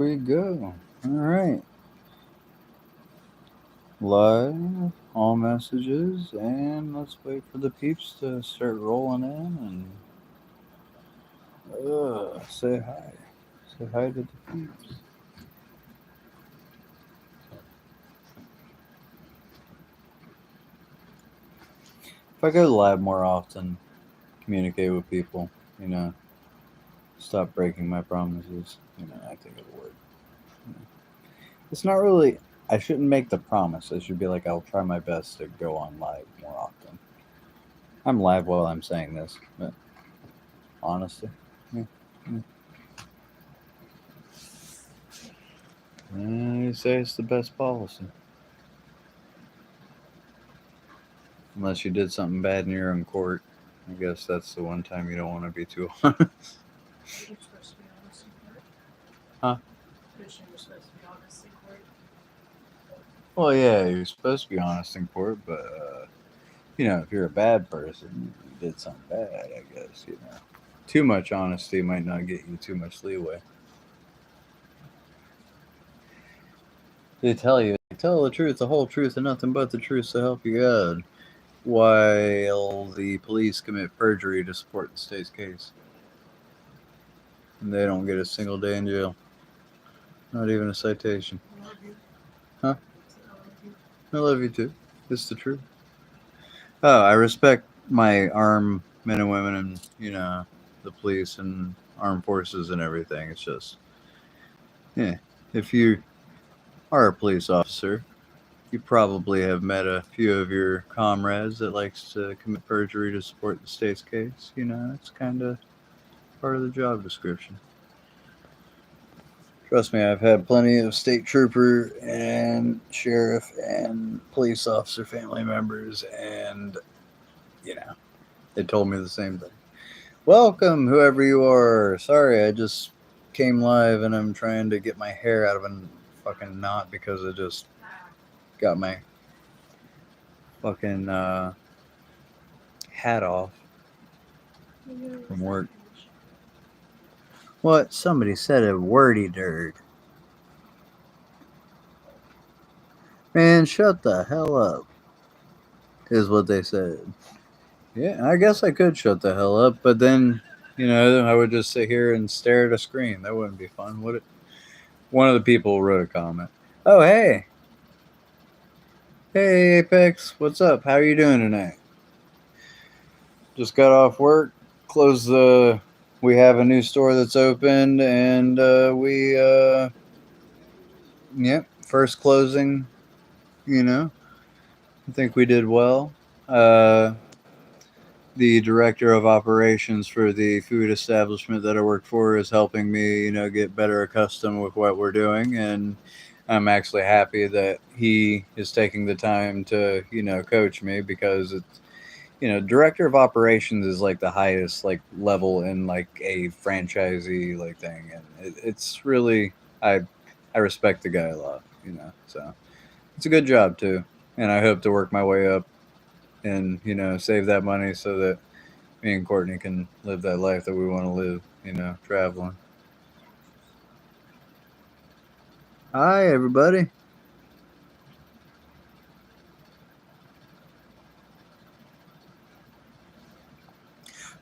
we go. All right. Live, all messages, and let's wait for the peeps to start rolling in and say hi. Say hi to the peeps. If I go live more often, communicate with people, you know, stop breaking my promises, I think it'll work. You know. It's not really, I shouldn't make the promise. I should be like, I'll try my best to go on live more often. I'm live while I'm saying this, but honestly, yeah, yeah. You say it's the best policy. Unless you did something bad and you're in court. I guess that's the one time you don't want to be too honest. You're supposed to be honest in court. Huh? You're supposed to be honest in court. Well, yeah, you're supposed to be honest in court, but, if you're a bad person, you did something bad, I guess. Too much honesty might not get you too much leeway. They tell you, tell the truth, the whole truth, and nothing but the truth, so help you God. While the police commit perjury to support the state's case. And they don't get a single day in jail. Not even a citation. I love you. Huh? I love you. I love you too. It's the truth. Oh, I respect my armed men and women and, the police and armed forces and everything. It's just, yeah. If you are a police officer, you probably have met a few of your comrades that likes to commit perjury to support the state's case. It's kind of part of the job description. Trust me, I've had plenty of state trooper and sheriff and police officer family members, and, you know, they told me the same thing. Welcome, whoever you are. Sorry, I just came live and I'm trying to get my hair out of a fucking knot because I just got my fucking hat off from work. What? Somebody said a wordy dirt. Man, shut the hell up, is what they said. Yeah, I guess I could shut the hell up, but then, I would just sit here and stare at a screen. That wouldn't be fun, would it? One of the people wrote a comment. Oh, hey. Hey, Apex. What's up? How are you doing tonight? Just got off work. Closed the. We have a new store that's opened, and yep, first closing, I think we did well. Uh, the director of operations for the food establishment that I work for is helping me, get better accustomed with what we're doing, and I'm actually happy that he is taking the time to, coach me because it's, director of operations is like the highest like level in like a franchisee like thing, and it's really I respect the guy a lot, so it's a good job too, and I hope to work my way up and save that money so that me and Courtney can live that life that we want to live, traveling. Hi, everybody.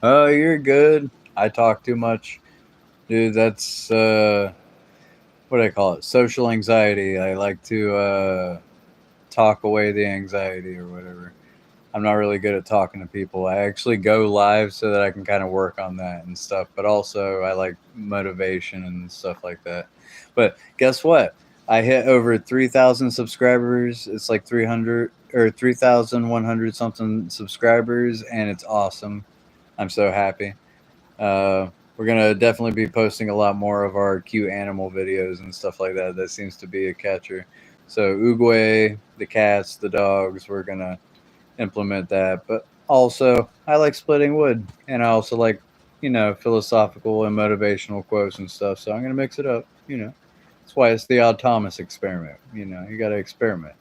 Oh, you're good. I talk too much. Dude, that's what do I call it? Social anxiety. I like to talk away the anxiety or whatever. I'm not really good at talking to people. I actually go live so that I can kind of work on that and stuff. But also, I like motivation and stuff like that. But guess what? I hit over 3,000 subscribers. It's like 300 or 3,100 something subscribers, and it's awesome. I'm so happy. Uh, we're gonna definitely be posting a lot more of our cute animal videos and stuff like that. That seems to be a catcher. So Uguay, the cats, the dogs, we're gonna implement that. But also, I like splitting wood, and I also like, philosophical and motivational quotes and stuff. So I'm gonna mix it up. That's why it's the Odd Thomas experiment. You got to experiment.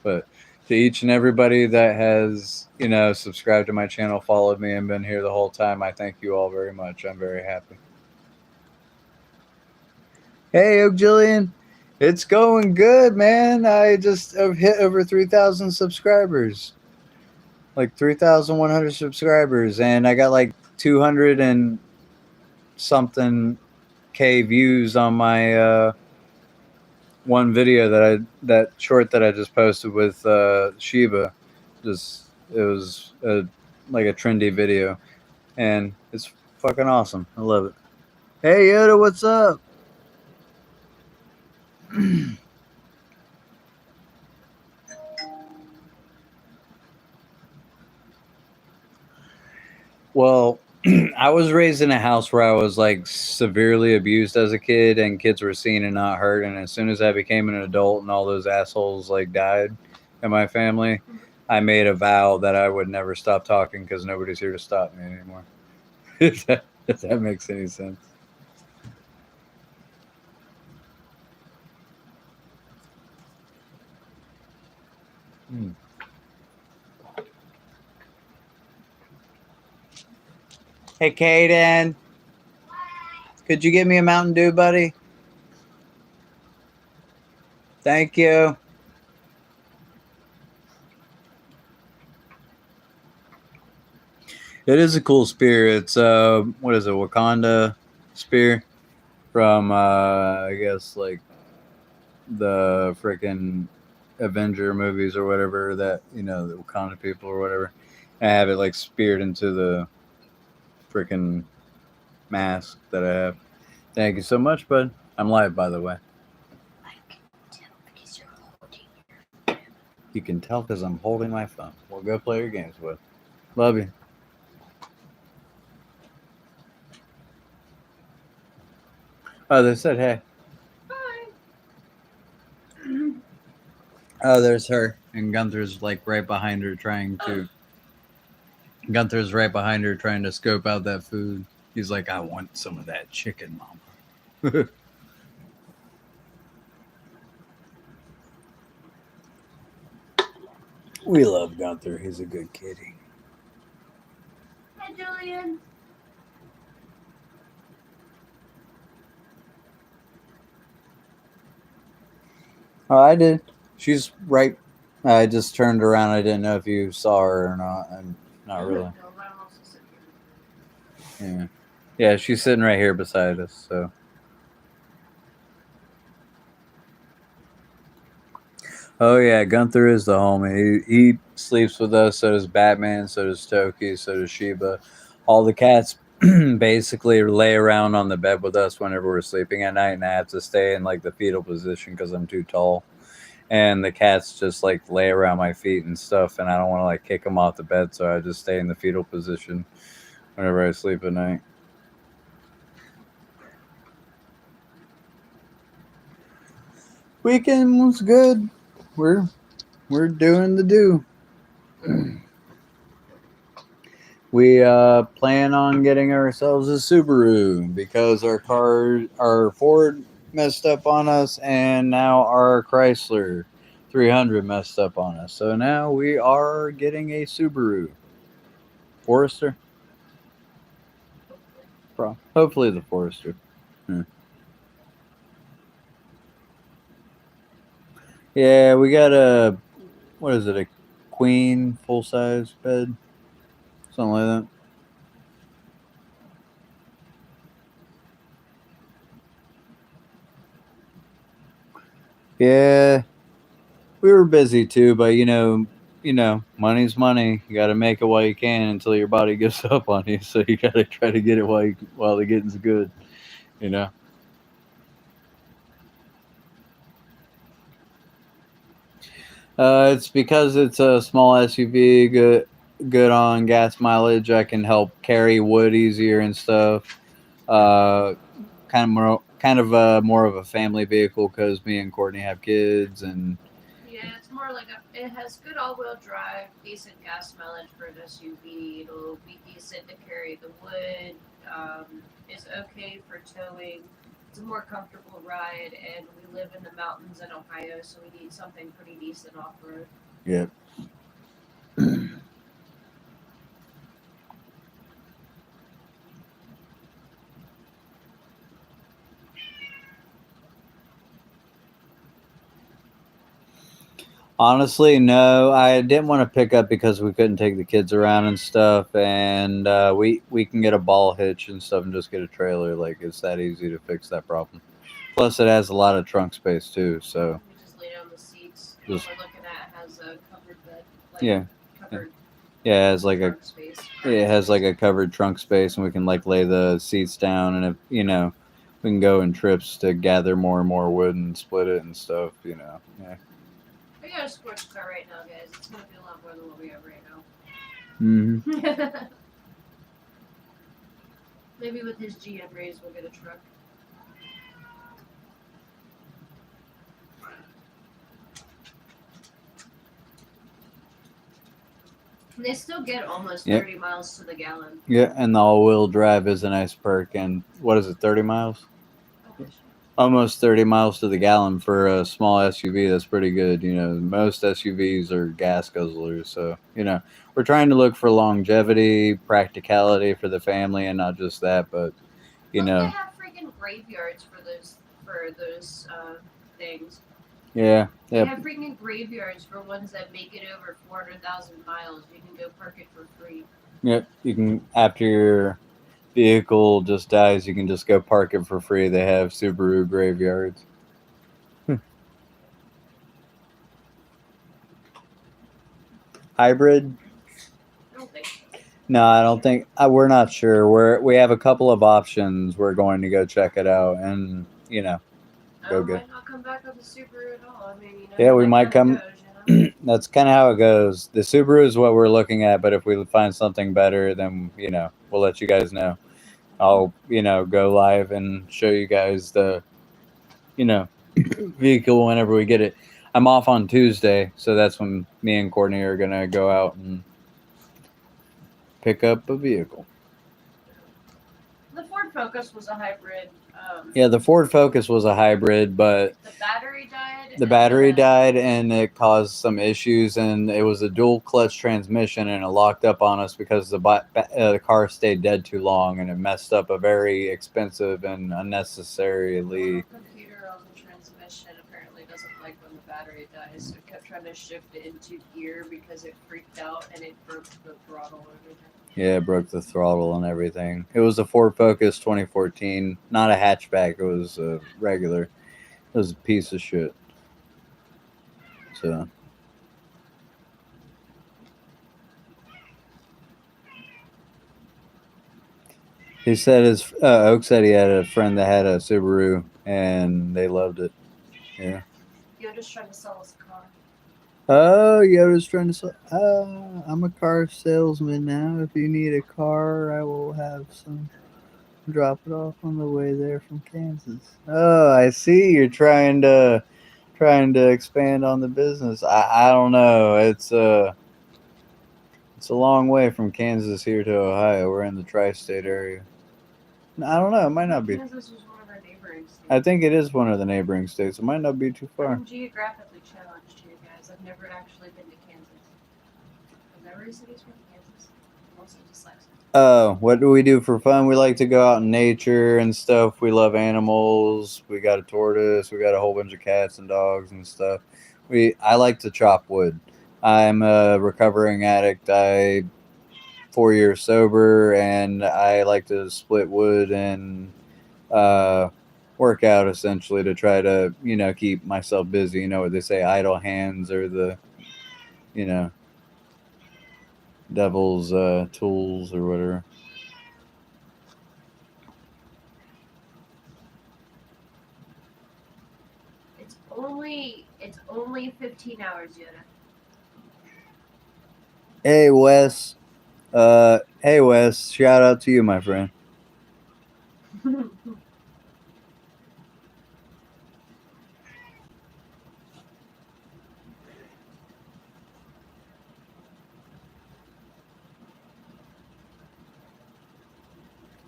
But to each and everybody that has, subscribed to my channel, followed me, and been here the whole time, I thank you all very much. I'm very happy. Hey, Oak Jillian. It's going good, man. I just have hit over 3,000 subscribers. Like 3,100 subscribers. And I got like 200 and something K views on my one video that short that I just posted with Sheba. Just it was like a trendy video, and it's fucking awesome. I love it. Hey Yoda, what's up? Well, I was raised in a house where I was like severely abused as a kid, and kids were seen and not heard. And as soon as I became an adult, and all those assholes like died in my family, I made a vow that I would never stop talking because nobody's here to stop me anymore. If that makes any sense. Hmm. Hey, Kaden, could you get me a Mountain Dew, buddy? Thank you. It is a cool spear. It's what is it? Wakanda spear from I guess like the freaking Avenger movies or whatever that the Wakanda people or whatever. I have it like speared into the freaking mask that I have. Thank you so much, bud. I'm live, by the way. You can tell because I'm holding my phone. Well, go play your games, bud. Love you. Oh, they said hey. Hi. Oh, there's her. And Gunther's like right behind her trying to. Gunther's right behind her trying to scope out that food. He's like, I want some of that chicken, mama. We love Gunther. He's a good kitty. Hi, Julian. Oh, I did. She's right. I just turned around. I didn't know if you saw her or not. I'm not really. No, but I'm also sitting here. Yeah. Yeah, she's sitting right here beside us. So. Oh yeah, Gunther is the homie. He sleeps with us. So does Batman. So does Toki. So does Sheba. All the cats basically lay around on the bed with us whenever we're sleeping at night, and I have to stay in like the fetal position because I'm too tall. And the cats just like lay around my feet and stuff, and I don't want to like kick them off the bed, so I just stay in the fetal position whenever I sleep at night. Weekend was good. We're doing the do. We plan on getting ourselves a Subaru because our Ford messed up on us, and now our Chrysler 300 messed up on us. So now we are getting a Subaru Forester. Hopefully the Forester. Hmm. Yeah, we got a what is it? A queen full size bed, something like that. Yeah, we were busy too, but money's money. You got to make it while you can until your body gives up on you. So you got to try to get it while the getting's good. You know. It's because it's a small SUV, good on gas mileage. I can help carry wood easier and stuff. Uh, kind of more of a family vehicle because me and Courtney have kids and Yeah, it's more like it has good all-wheel drive, decent gas mileage for an SUV. It'll be decent to carry the wood. It's okay for towing. It's a more comfortable ride, and we live in the mountains in Ohio, so we need something pretty decent off-road. yeah. Honestly, no. I didn't want to pick up because we couldn't take the kids around and stuff, and we can get a ball hitch and stuff and just get a trailer. Like it's that easy to fix that problem. Plus, it has a lot of trunk space too. So We just lay down the seats. The one just we're looking at has a covered bed, like yeah, yeah, covered yeah. It has like a trunk space. it has like a covered trunk space, and we can like lay the seats down, and if we can go in trips to gather more and more wood and split it and stuff. Yeah. We got a sports car right now, guys. It's gonna be a lot more than what we have right Hmm. now. Maybe with his GM raise, we'll get a truck. And they still get almost Yep. 30 miles to the gallon. Yeah, and the all-wheel drive is a nice perk. And what is it, 30 miles? Okay. Almost 30 miles to the gallon for a small SUV. That's pretty good. Most SUVs are gas guzzlers. So, we're trying to look for longevity, practicality for the family, and not just that, but, you Look, they know, have freaking graveyards for those things. yeah, They yeah, have freaking graveyards for ones that make it over 400,000 miles. You can go park it for free. yep. You can, after your vehicle just dies, you can just go park it for free. They have Subaru graveyards. Hybrid. I don't think so. No, I don't think we're not sure. We have a couple of options. We're going to go check it out, and go get. Might not come back with a Subaru at all. I mean, you know Yeah, how we that might kind of come. goes. That's kind of how it goes. The Subaru is what we're looking at, but if we find something better, then we'll let you guys know. I'll go live and show you guys the you know vehicle whenever we get it. I'm off on Tuesday, so that's when me and Courtney are gonna go out and pick up a vehicle. The Ford Focus was a hybrid. Yeah, the Ford Focus was a hybrid, but The battery died, the and battery then died and it caused some issues, and it was a dual clutch transmission, and it locked up on us because the car stayed dead too long, and it messed up a very expensive and unnecessarily. the computer on the transmission apparently doesn't like when the battery dies, so it kept trying to shift it into gear because it freaked out and it broke the throttle and everything. Yeah, it broke the throttle and everything. It was a Ford Focus 2014, not a hatchback. It was a regular. It was a piece of shit. So he said his Oak said he had a friend that had a Subaru and they loved it. Yeah. Yoda's trying to sell us a car. Oh, Yoda's trying to say, I'm a car salesman now. If you need a car, I will have some. Drop it off on the way there from Kansas. Oh, I see. You're trying to expand on the business. I don't know. It's a long way from Kansas here to Ohio. We're in the tri-state area. I don't know. It might not be. Kansas was one of our neighboring states. I think it is one of the neighboring states. It might not be too far. I'm geographically challenged here, guys. I've never actually been to Kansas. I've never cities from Kansas. I'm also dyslexic. Oh, what do we do for fun? We like to go out in nature and stuff. We love animals. We got a tortoise. We got a whole bunch of cats and dogs and stuff. I like to chop wood. I'm a recovering addict. I 4 years sober, and I like to split wood and uh, work out essentially to try to keep myself busy. You know what they say, idle hands are the you know devil's tools or whatever. It's only 15 hours, Yoda. Hey Wes, hey Wes, shout out to you, my friend.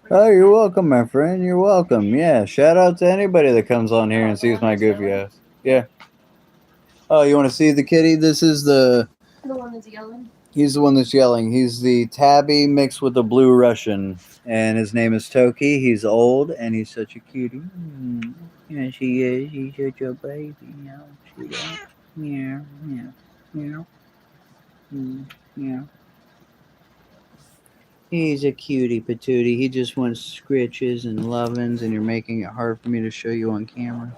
Oh, you're welcome, my friend. You're welcome. Yeah, shout out to anybody that comes on here and sees my goofy ass. Yeah. Oh, you want to see the kitty? This is The one that's yelling. he's the one that's yelling. He's the tabby mixed with the blue Russian, and his name is Toki. He's old, and he's such a cutie. Yeah, she is. She's such a baby. She is. Yeah, yeah, yeah, yeah. He's a cutie patootie. He just wants scritches and lovin's, and you're making it hard for me to show you on camera.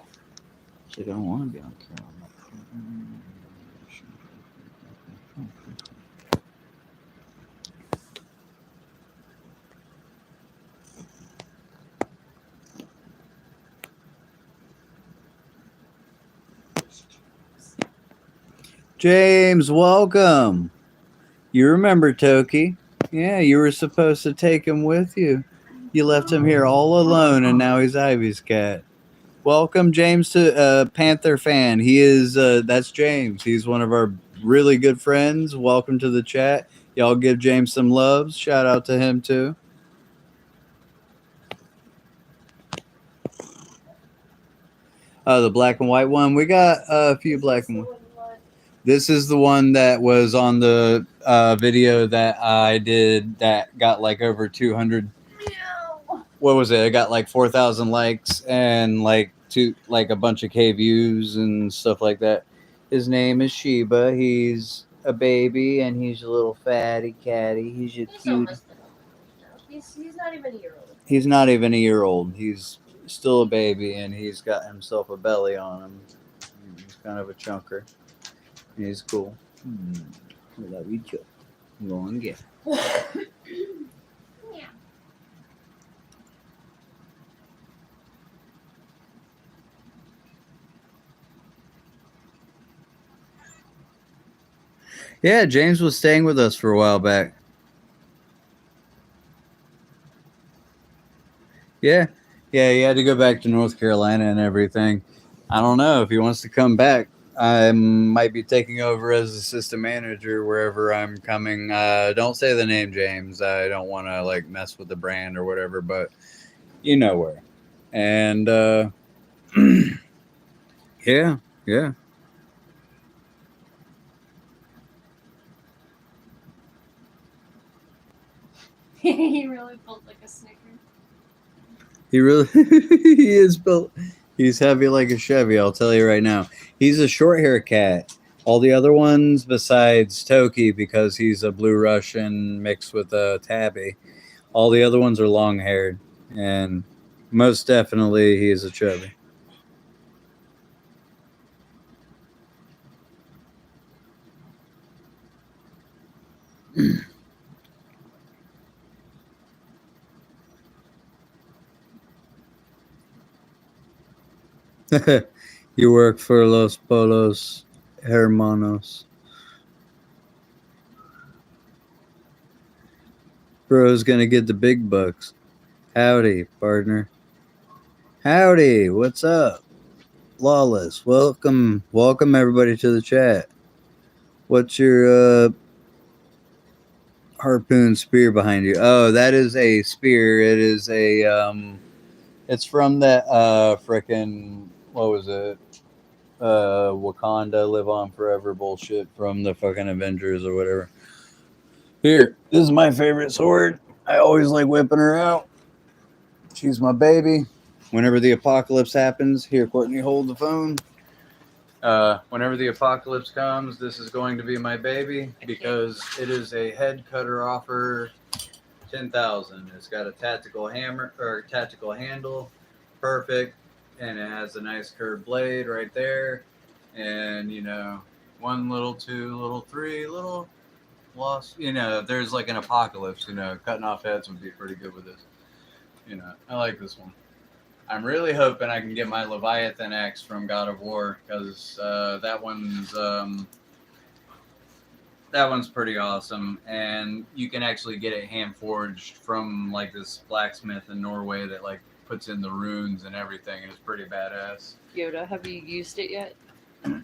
So I don't want to be on camera. James, welcome. You remember Toki? Yeah, you were supposed to take him with you. You left him here all alone, and now he's Ivy's cat. Welcome, James, to Panther fan. He is that's James. He's one of our really good friends. Welcome to the chat. Y'all give James some loves. Shout out to him too. The black and white one. We got a few black and white. This is the one that was on the video that I did that got like over 200. What was it? It got like 4,000 likes and like a bunch of K views and stuff like that. His name is Sheba. He's a baby and he's a little fatty catty. He's a cute. He's not even a year old. He's not even a year old. He's still a baby and he's got himself a belly on him. He's kind of a chunker. He's cool. I love you too. Go and get. Yeah. Yeah, James was staying with us for a while back. Yeah. Yeah, he had to go back to North Carolina and everything. I don't know if he wants to come back. I might be taking over as assistant manager wherever I'm coming. Don't say the name, James. I don't want to like mess with the brand or whatever, but you know where. And yeah, yeah. He really built like a Snicker. He really he is built. He's heavy like a Chevy. I'll tell you right now. He's a short hair cat. All the other ones, besides Toki, because he's a blue Russian mixed with a tabby, all the other ones are long haired, and most definitely he is a chubby. You work for Los Polos Hermanos. Bro's gonna get the big bucks. Howdy, partner. Howdy, what's up? Lawless, welcome everybody to the chat. What's your harpoon spear behind you? Oh, that is a spear. It is a it's from that frickin' what was it? Wakanda live on forever bullshit from the fucking Avengers or whatever. Here, this is my favorite sword. I always like whipping her out. She's my baby. Whenever the apocalypse happens, here, Courtney, hold the phone. Whenever the apocalypse comes, this is going to be my baby because it is a head cutter offer 10,000. It's got a tactical hammer or tactical handle, perfect, and it has a nice curved blade right there. And you know, 1 little, 2 little, 3 little lost. You know, there's like an apocalypse. You know, cutting off heads would be pretty good with this. You know, I like this one. I'm really hoping I can get my Leviathan axe from God of War because that one's pretty awesome, and you can actually get it hand forged from like this blacksmith in Norway that like puts in the runes and everything, and it's pretty badass. Yoda, have you used it yet?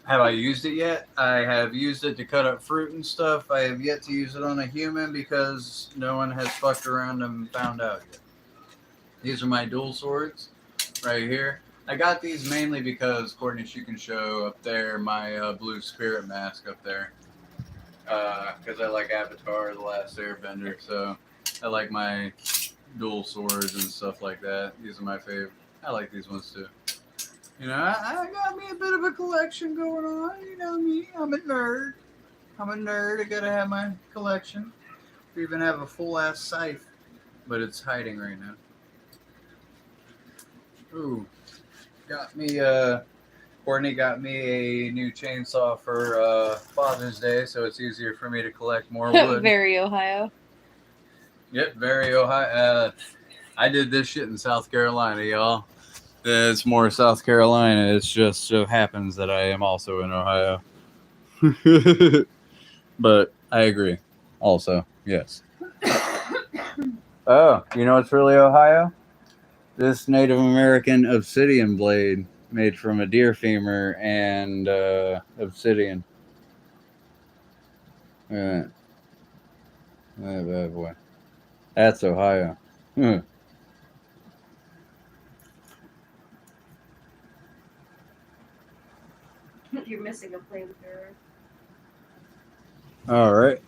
Have I used it yet? I have used it to cut up fruit and stuff. I have yet to use it on a human because no one has fucked around and found out yet. These are my dual swords right here. I got these mainly because Courtney, you can show up there my blue spirit mask up there. Because I like Avatar, The Last Airbender, so I like my dual swords and stuff like that. These are my favorite. I like these ones too. You know, I got me a bit of a collection going on. You know me. I'm a nerd. I gotta have my collection. We even have a full ass scythe, but it's hiding right now. Ooh, got me. Courtney got me a new chainsaw for Father's Day, so it's easier for me to collect more wood. Very Ohio. Yep, very Ohio. I did this shit in South Carolina, y'all. It's more South Carolina. It just so happens that I am also in Ohio. But I agree. Also, yes. Oh, you know what's really Ohio? This Native American obsidian blade made from a deer femur and obsidian. That bad boy. That's Ohio. You're missing a flamethrower. All right.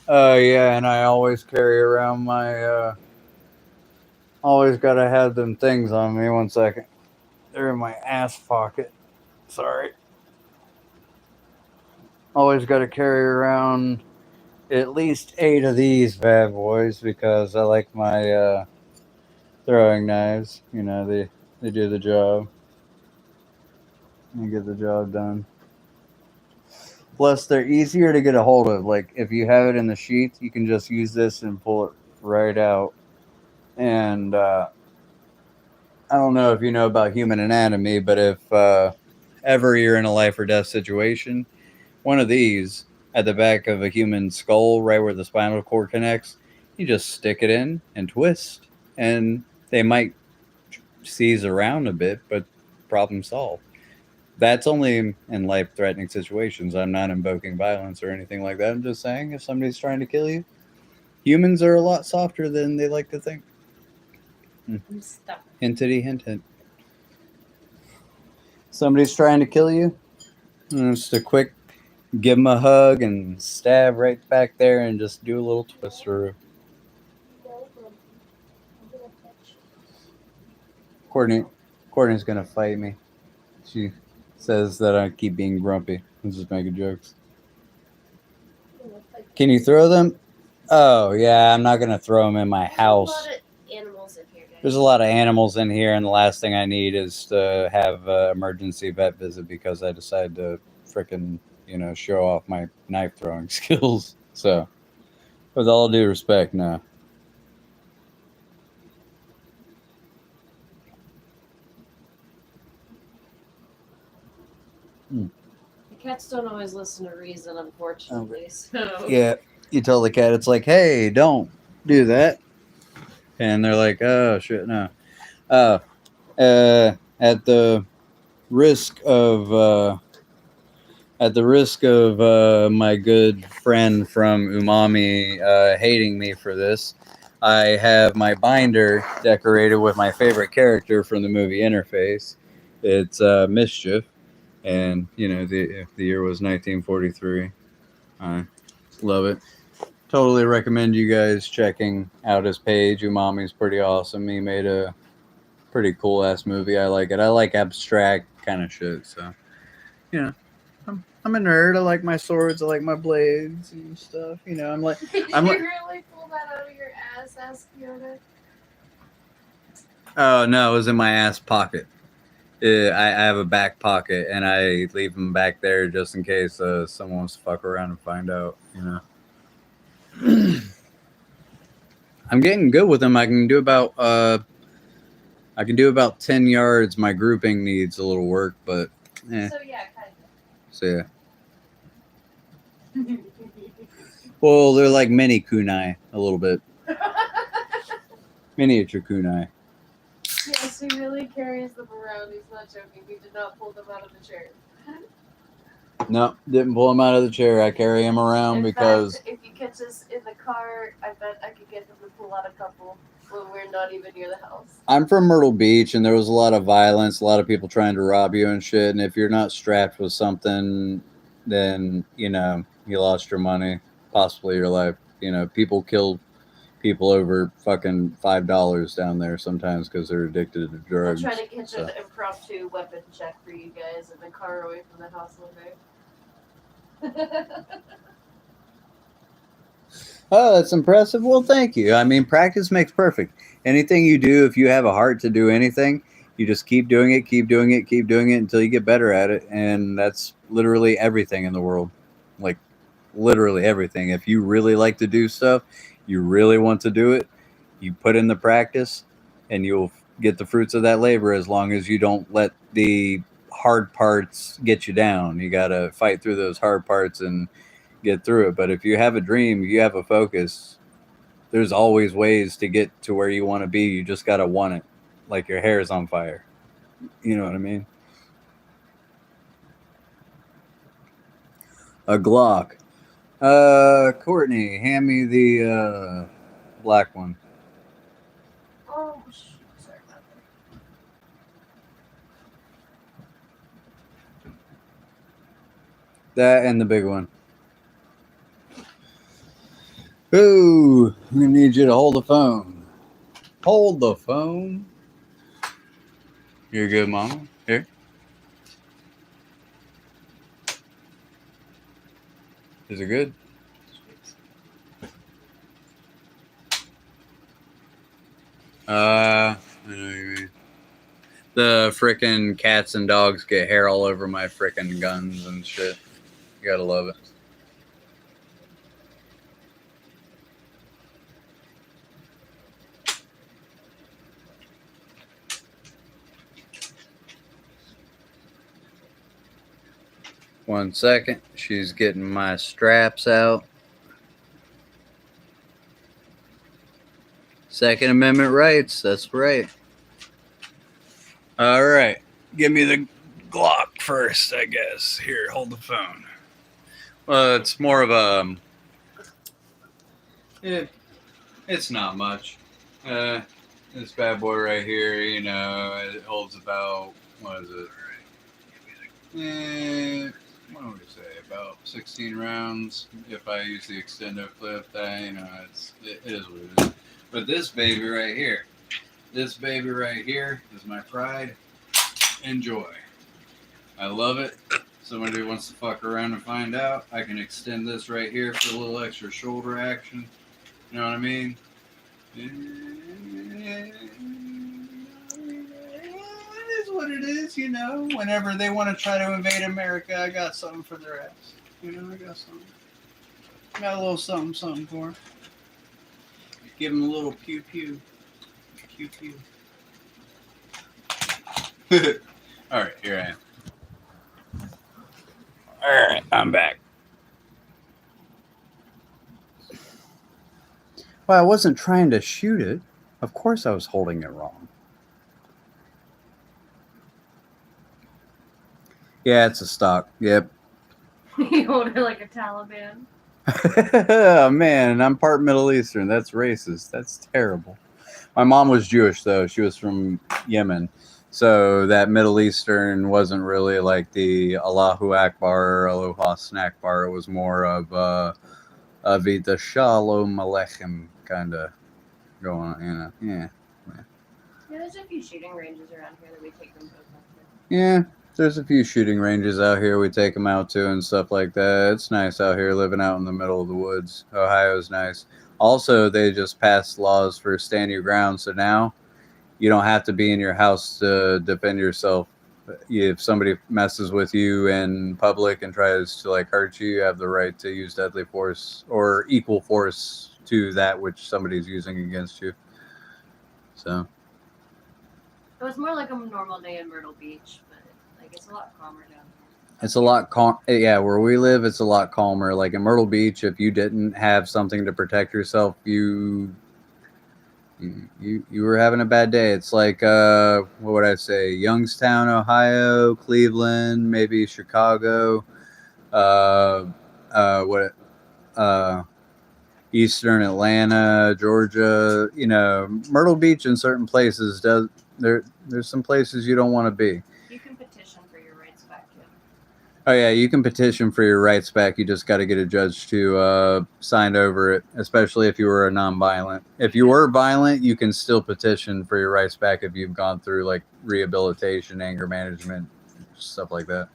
Yeah, and I always carry around my. Always gotta have them things on me. 1 second. They're in my ass pocket. Sorry. Always gotta carry around at least 8 of these bad boys because I like my throwing knives. You know, they do the job. They get the job done. Plus, they're easier to get a hold of. Like, if you have it in the sheath, you can just use this and pull it right out. And I don't know if you know about human anatomy, but if ever you're in a life or death situation, one of these at the back of a human skull, right where the spinal cord connects, you just stick it in and twist, and they might seize around a bit, but problem solved. That's only in life-threatening situations. I'm not invoking violence or anything like that. I'm just saying if somebody's trying to kill you, humans are a lot softer than they like to think. Stop. Hintity hint hint. Somebody's trying to kill you, just a quick give them a hug and stab right back there and just do a little twist through. Courtney's gonna fight me. She says that I keep being grumpy. I'm just making jokes. Can you throw them? Oh yeah, I'm not gonna throw them in my house. There's a lot of animals in here, and the last thing I need is to have an emergency vet visit because I decided to frickin' show off my knife throwing skills. So, with all due respect, no. Cats don't always listen to reason, unfortunately. So yeah, you tell the cat, it's like, hey, don't do that, and they're like, oh shit, no. At the risk of my good friend from Umami hating me for this, I have my binder decorated with my favorite character from the movie Interface. It's Mischief. And, the year was 1943. I love it. Totally recommend you guys checking out his page. Umami's pretty awesome. He made a pretty cool-ass movie. I like it. I like abstract kind of shit. So, I'm a nerd. I like my swords. I like my blades and stuff. I'm like... Did you really pull that out of your ass, Yoda? Oh, no. It was in my ass pocket. I have a back pocket, and I leave them back there just in case someone wants to fuck around and find out, I'm getting good with them. I can do about 10 yards. My grouping needs a little work, but So yeah, kind of. So yeah. Well, they're like mini kunai a little bit. Miniature kunai. Yes, he really carries them around. He's not joking. He did not pull them out of the chair. No, didn't pull him out of the chair. I carry him around because... fact, if you catch us in the car, I bet I could get them to pull out a couple when we're not even near the house. I'm from Myrtle Beach, and there was a lot of violence, a lot of people trying to rob you and shit, and if you're not strapped with something, then, you lost your money, possibly your life. People people over fucking $5 down there sometimes because they're addicted to I'll drugs. try to catch So. an impromptu weapon check for you guys in the car away from the house one day. Oh, that's impressive. Well, thank you. I mean, practice makes perfect. Anything you do, if you have a heart to do anything, you just keep doing it, keep doing it, keep doing it until you get better at it. And that's literally everything in the world. Like, literally everything. If you really like to do stuff, you really want to do it, you put in the practice, and you'll get the fruits of that labor as long as you don't let the hard parts get you down. You got to fight through those hard parts and get through it. But if you have a dream, you have a focus, there's always ways to get to where you want to be. You just got to want it. Like your hair is on fire. You know what I mean? A Glock. Courtney, hand me the black one. Oh, shoot. Sorry about That and the big one. Ooh, I'm gonna need you to hold the phone. Hold the phone. You're good, Mama. Here. Is it good? I know what you mean. The frickin' cats and dogs get hair all over my frickin' guns and shit. You gotta love it. One second. She's getting my straps out. Second Amendment rights. That's right. All right. Give me the Glock first, I guess. Here, hold the phone. It's more of a. It's not much. This bad boy right here, you know, it holds about, what is it? What would we say? About 16 rounds. If I use the extendo clip, that, you know, it is what it is. But this baby right here is my pride and joy. I love it. Somebody wants to fuck around and find out, I can extend this right here for a little extra shoulder action. You know what I mean? It is what it is, you know. Whenever they want to try to invade America, I got something for their ass. You know, I got something. Got a little something for them. Give them a little pew pew. Pew pew. All right, here I am. All right, I'm back. Well, I wasn't trying to shoot it. Of course I was holding it wrong. Yeah, it's a stock. Yep. You hold it like a Taliban. Oh, man, I'm part Middle Eastern. That's racist. That's terrible. My mom was Jewish, though. She was from Yemen. So that Middle Eastern wasn't really like the Allahu Akbar or Aloha Snack Bar. It was more of Avita Shalom Aleichem kind of going on, you know. Yeah. Yeah, there's a few shooting ranges around here that we take them both up to. Yeah, there's a few shooting ranges out here we take them out to and stuff like that. It's nice out here living out in the middle of the woods. Ohio's nice. Also, they just passed laws for stand your ground, so now you don't have to be in your house to defend yourself. If somebody messes with you in public and tries to like hurt you, you have the right to use deadly force or equal force to that which somebody's using against you. So It was more like a normal day in Myrtle Beach, but like it's a lot calmer down here. it's a lot calm. Yeah, where we live, it's a lot calmer. Like in Myrtle Beach, if you didn't have something to protect yourself, you were having a bad day. It's like what would I say? Youngstown, Ohio, Cleveland, maybe Chicago, what Eastern Atlanta, Georgia. You know, Myrtle Beach in certain places there's some places you don't want to be. You can petition for your rights back, Jim. Oh yeah, you can petition for your rights back. You just got to get a judge to sign over it, especially if you were a non-violent. If you were violent, you can still petition for your rights back if you've gone through like rehabilitation, anger management, stuff like that.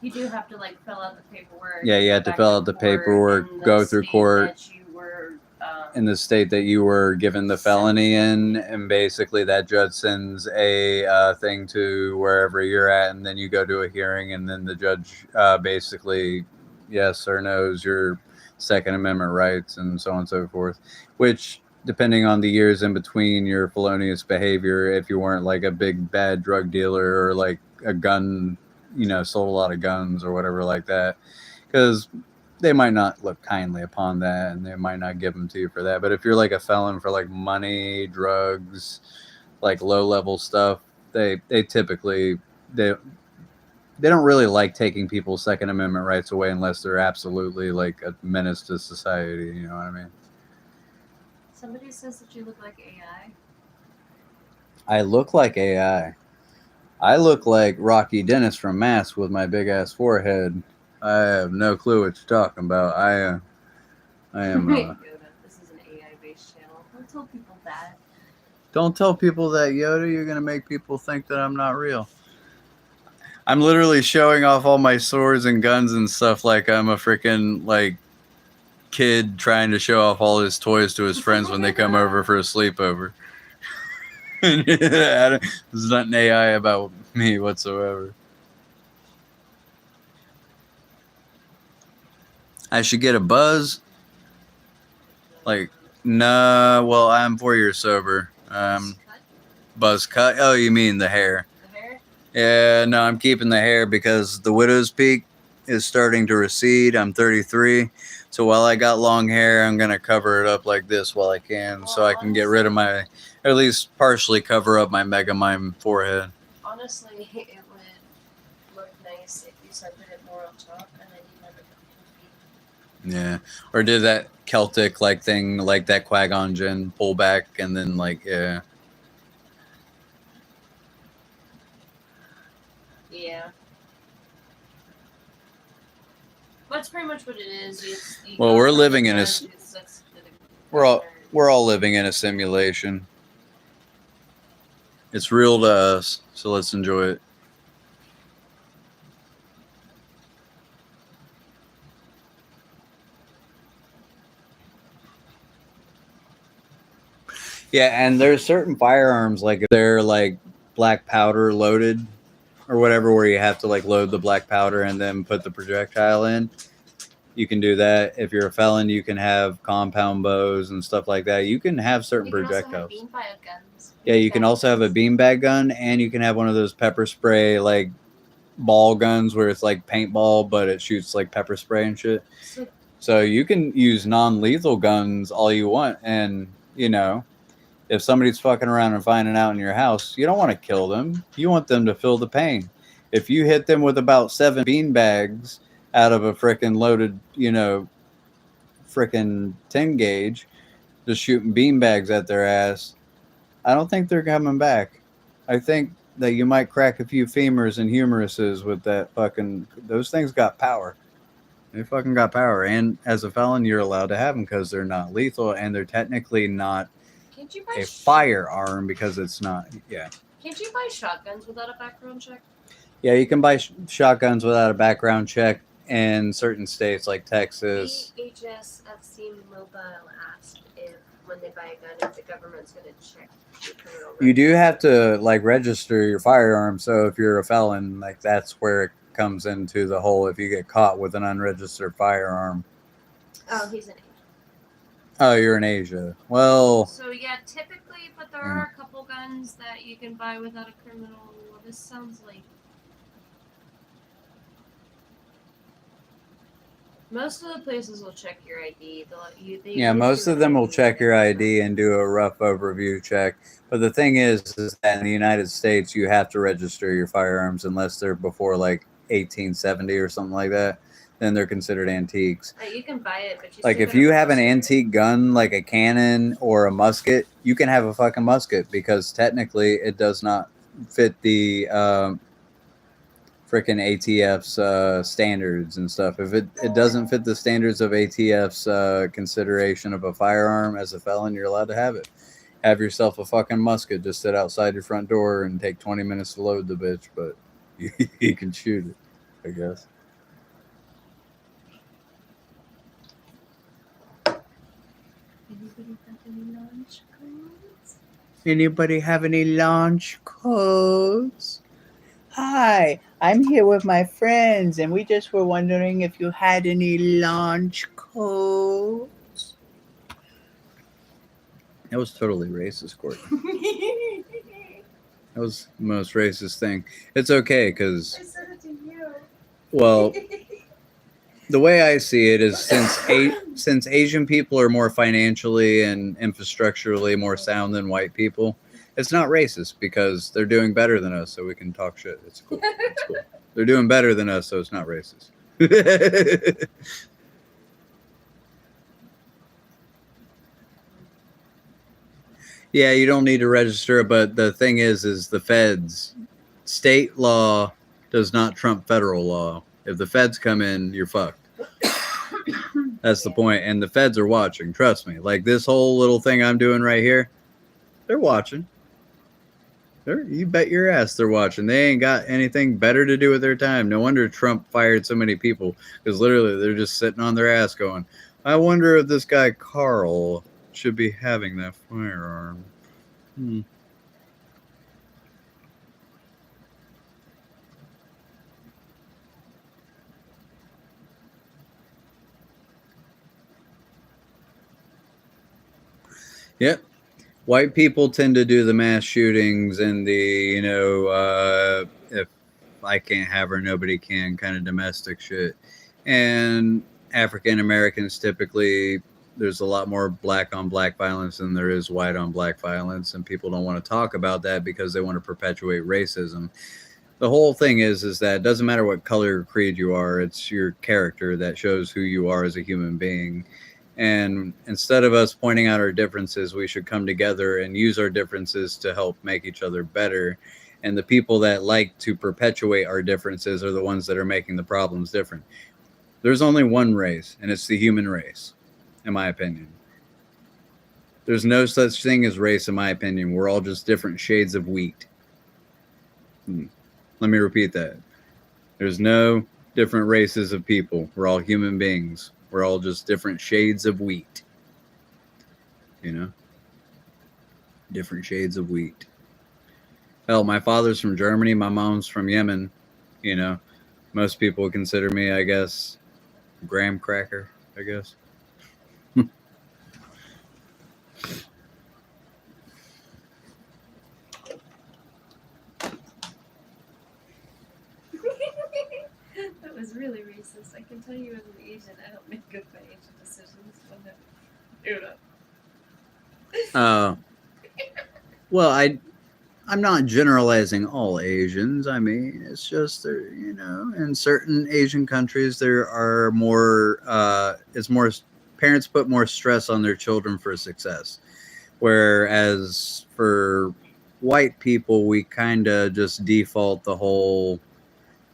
You do have to like fill out the paperwork. Yeah, you have to fill out the paperwork, go through court that you were, in the state that you were given the felony in, and basically that judge sends a thing to wherever you're at, and then you go to a hearing, and then the judge basically yes or no's your Second Amendment rights and so on and so forth. Which, depending on the years in between your felonious behavior, if you weren't like a big bad drug dealer or like a gun, sold a lot of guns or whatever like that, because they might not look kindly upon that and they might not give them to you for that. But if you're like a felon for like money, drugs, like low level stuff, they typically they don't really like taking people's Second Amendment rights away unless they're absolutely like a menace to society. You know what I mean? Somebody says that you look like AI. I look like AI. I look like Rocky Dennis from Mask with my big ass forehead. I have no clue what you're talking about. I am. Yoda, this is an AI-based channel. Don't tell people that. Don't tell people that, Yoda. You're gonna make people think that I'm not real. I'm literally showing off all my swords and guns and stuff like I'm a freaking like kid trying to show off all his toys to his friends when they come over for a sleepover. There's nothing AI about me whatsoever. I should get a buzz. Like, nah, well, I'm 4 years sober. Buzz cut? Oh, you mean the hair? The hair? Yeah, no, I'm keeping the hair because the widow's peak is starting to recede. I'm 33. So while I got long hair, I'm going to cover it up like this while I can, Well, so I can get rid of my, at least partially cover up my Megamind forehead. Honestly, it would look nice if you centered it more on top and then you never cut your feet. Yeah. Or did that Celtic like thing, like that Qui-Gon Jinn pull back and then like, yeah. Yeah. That's pretty much what it is. Well, we're living in a. We're all living in a simulation. It's real to us, so let's enjoy it. Yeah, and there's certain firearms like if they're like black powder loaded or whatever, where you have to like load the black powder and then put the projectile in. You can do that. If you're a felon, you can have compound bows and stuff like that. You can have certain projectiles. You can also have beanbag guns. Yeah, you can also have a beanbag gun, and you can have one of those pepper spray like ball guns where it's like paintball, but it shoots like pepper spray and shit. So you can use non-lethal guns all you want, and if somebody's fucking around and finding out in your house, you don't want to kill them. You want them to feel the pain. If you hit them with about 7 beanbags out of a frickin' loaded, frickin' 10 gauge, just shooting beanbags at their ass, I don't think they're coming back. I think that you might crack a few femurs and humeruses with that fucking. Those things got power. They fucking got power. And as a felon, you're allowed to have them because they're not lethal and they're technically not a firearm because it's not. Yeah. Can't you buy shotguns without a background check? Yeah, you can buy shotguns without a background check in certain states like Texas. HSFC Mobile asked if when they buy a gun, if the government's going to check your criminal record. You do have to like register your firearm. So if you're a felon, like that's where it comes into the whole. If you get caught with an unregistered firearm. Oh, he's in Asia. Oh, you're in Asia. Well. So yeah, typically, but there are a couple guns that you can buy without a criminal. This sounds like. Most of the places will check your ID. Yeah, most of them will check your ID and do a rough overview check. But the thing is that in the United States, you have to register your firearms unless they're before like 1870 or something like that. then they're considered antiques. Like, you can buy it, but you Like still if gotta you have an foster it. antique gun, like a cannon or a musket, you can have a fucking musket because technically it does not fit the freaking ATF's standards and stuff. If it doesn't fit the standards of ATF's consideration of a firearm as a felon, you're allowed to have it. Have yourself a fucking musket. Just sit outside your front door and take 20 minutes to load the bitch, but you can shoot it, I guess. Anybody have any launch codes? Anybody have any launch codes? Hi, I'm here with my friends, and we just were wondering if you had any launch codes. That was totally racist, Courtney. That was the most racist thing. It's okay, because, I said it to you. well, the way I see it is since Asian people are more financially and infrastructurally more sound than white people, it's not racist because they're doing better than us, so we can talk shit. It's cool. It's cool. They're doing better than us, so it's not racist. Yeah, you don't need to register, but the thing is the feds, state law does not trump federal law. If the feds come in, you're fucked. That's the point. And the feds are watching. Trust me. Like this whole little thing I'm doing right here, they're watching. You bet your ass they're watching. They ain't got anything better to do with their time. No wonder Trump fired so many people because literally they're just sitting on their ass going, I wonder if this guy Carl should be having that firearm. Yep. White people tend to do the mass shootings and the, if I can't have her, nobody can kind of domestic shit. And African Americans typically, there's a lot more black on black violence than there is white on black violence. And people don't want to talk about that because they want to perpetuate racism. The whole thing is that it doesn't matter what color or creed you are, it's your character that shows who you are as a human being. And instead of us pointing out our differences, we should come together and use our differences to help make each other better. And the people that like to perpetuate our differences are the ones that are making the problems different. There's only one race, and it's the human race, in my opinion. There's no such thing as race, in my opinion. We're all just different shades of wheat. Let me repeat that. There's no different races of people. We're all human beings. We're all just different shades of wheat. You know? Different shades of wheat. Hell, my father's from Germany. My mom's from Yemen. You know? Most people would consider me, I guess, graham cracker, I guess. That was really racist. I can tell you as an Asian, I don't make good financial decisions. Well, I'm not generalizing all Asians. I mean, it's just in certain Asian countries there are more. It's more parents put more stress on their children for success, whereas for white people we kind of just default the whole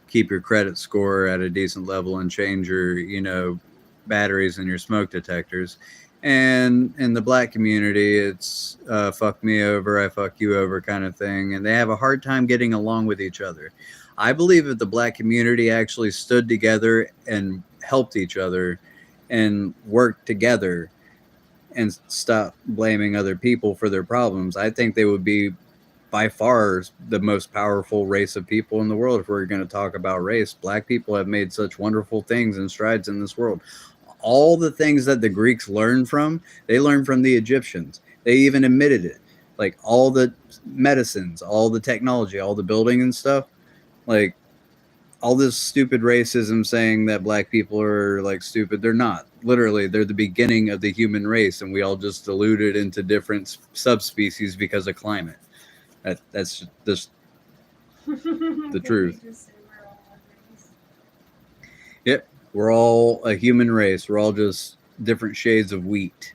keep your credit score at a decent level and change your batteries and your smoke detectors. And in the black community, it's fuck me over, I fuck you over kind of thing. And they have a hard time getting along with each other. I believe if the black community actually stood together and helped each other and worked together and stopped blaming other people for their problems, I think they would be by far the most powerful race of people in the world. If we're going to talk about race, black people have made such wonderful things and strides in this world. All the things that the Greeks learned from, they learned from the Egyptians. They even admitted it. Like all the medicines, all the technology, all the building and stuff. Like all this stupid racism saying that black people are like stupid. They're not. Literally, they're the beginning of the human race, and we all just diluted into different subspecies because of climate. That's just the truth. Yep. We're all a human race. We're all just different shades of wheat.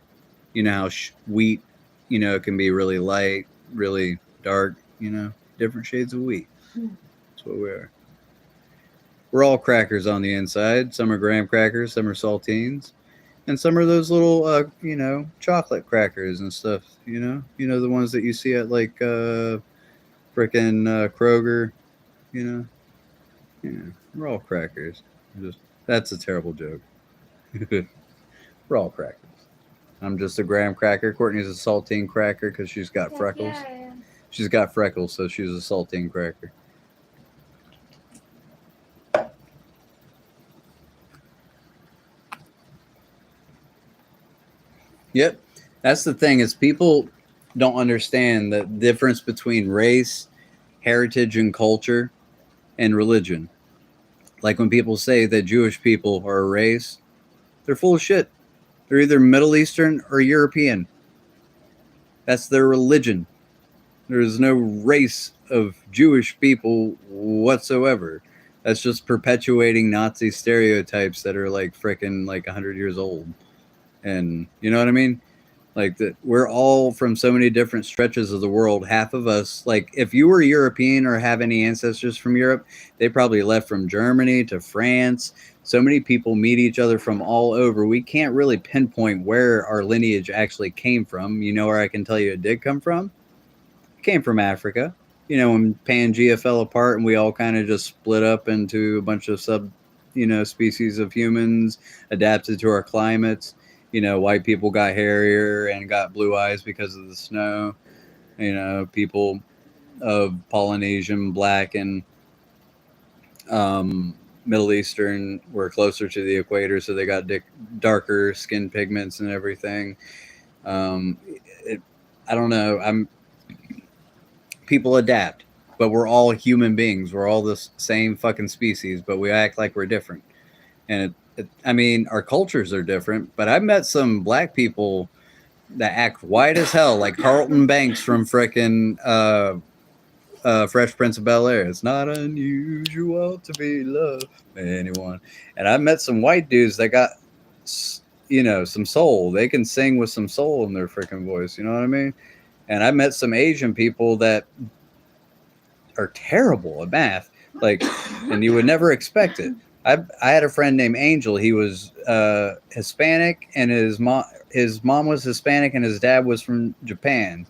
You know how wheat, can be really light, really dark. Different shades of wheat. That's what we are. We're all crackers on the inside. Some are graham crackers, some are saltines, and some are those little, chocolate crackers and stuff. The ones that you see at like frickin' Kroger. You know, yeah, we're all crackers. Just that's a terrible joke. We're all crackers. I'm just a graham cracker. Courtney's a saltine cracker because she's got freckles. Yeah. She's got freckles, so she's a saltine cracker. Yep. That's the thing is people don't understand the difference between race, heritage and culture and religion. Like when people say that Jewish people are a race, they're full of shit. They're either Middle Eastern or European. That's their religion. There's no race of Jewish people whatsoever. That's just perpetuating Nazi stereotypes that are like freaking like 100 years old. And you know what I mean? Like that we're all from so many different stretches of the world. Half of us, like if you were European or have any ancestors from Europe, they probably left from Germany to France. So many people meet each other from all over. We can't really pinpoint where our lineage actually came from. You know where I can tell you it did come from? It came from Africa. When Pangea fell apart and we all kind of just split up into a bunch of species of humans adapted to our climates. White people got hairier and got blue eyes because of the snow. People of Polynesian, black, and Middle Eastern were closer to the equator, so they got darker skin pigments and everything. It, I don't know. People adapt, but we're all human beings. We're all the same fucking species, but we act like we're different. And I mean, our cultures are different, but I've met some black people that act white as hell, like Carlton Banks from frickin' Fresh Prince of Bel Air. It's not unusual to be loved by anyone. And I've met some white dudes that got, some soul. They can sing with some soul in their freaking voice. You know what I mean? And I met some Asian people that are terrible at math, like, and you would never expect it. I had a friend named Angel. He was Hispanic, and his mom was Hispanic, and his dad was from Japan.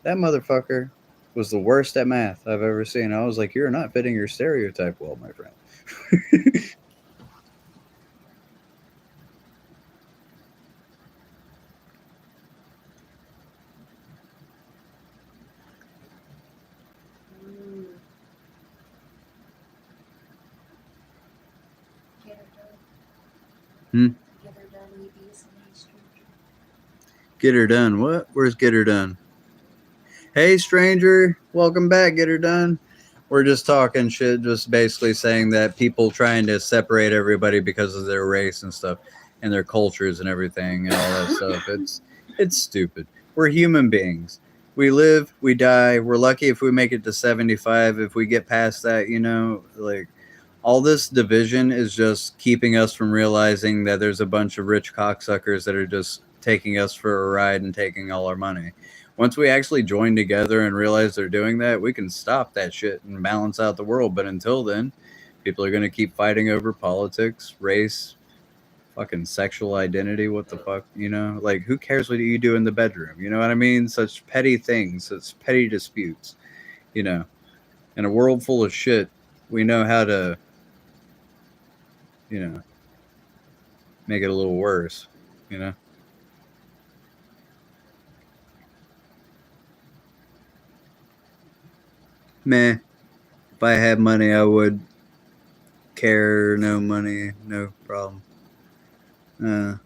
That motherfucker was the worst at math I've ever seen. I was like, "You're not fitting your stereotype well, my friend." Hmm? Get her done. What? Where's get her done? Hey, stranger. Welcome back. Get her done. We're just talking shit, just basically saying that people trying to separate everybody because of their race and stuff and their cultures and everything and all that stuff. It's stupid. We're human beings. We live, we die. We're lucky if we make it to 75. If we get past that, like all this division is just keeping us from realizing that there's a bunch of rich cocksuckers that are just taking us for a ride and taking all our money. Once we actually join together and realize they're doing that, we can stop that shit and balance out the world. But until then, people are going to keep fighting over politics, race, fucking sexual identity. What the fuck, Like, who cares what you do in the bedroom? You know what I mean? Such petty things, such petty disputes. In a world full of shit, we know how to, make it a little worse, Meh. If I had money, I would care. No money, no problem. I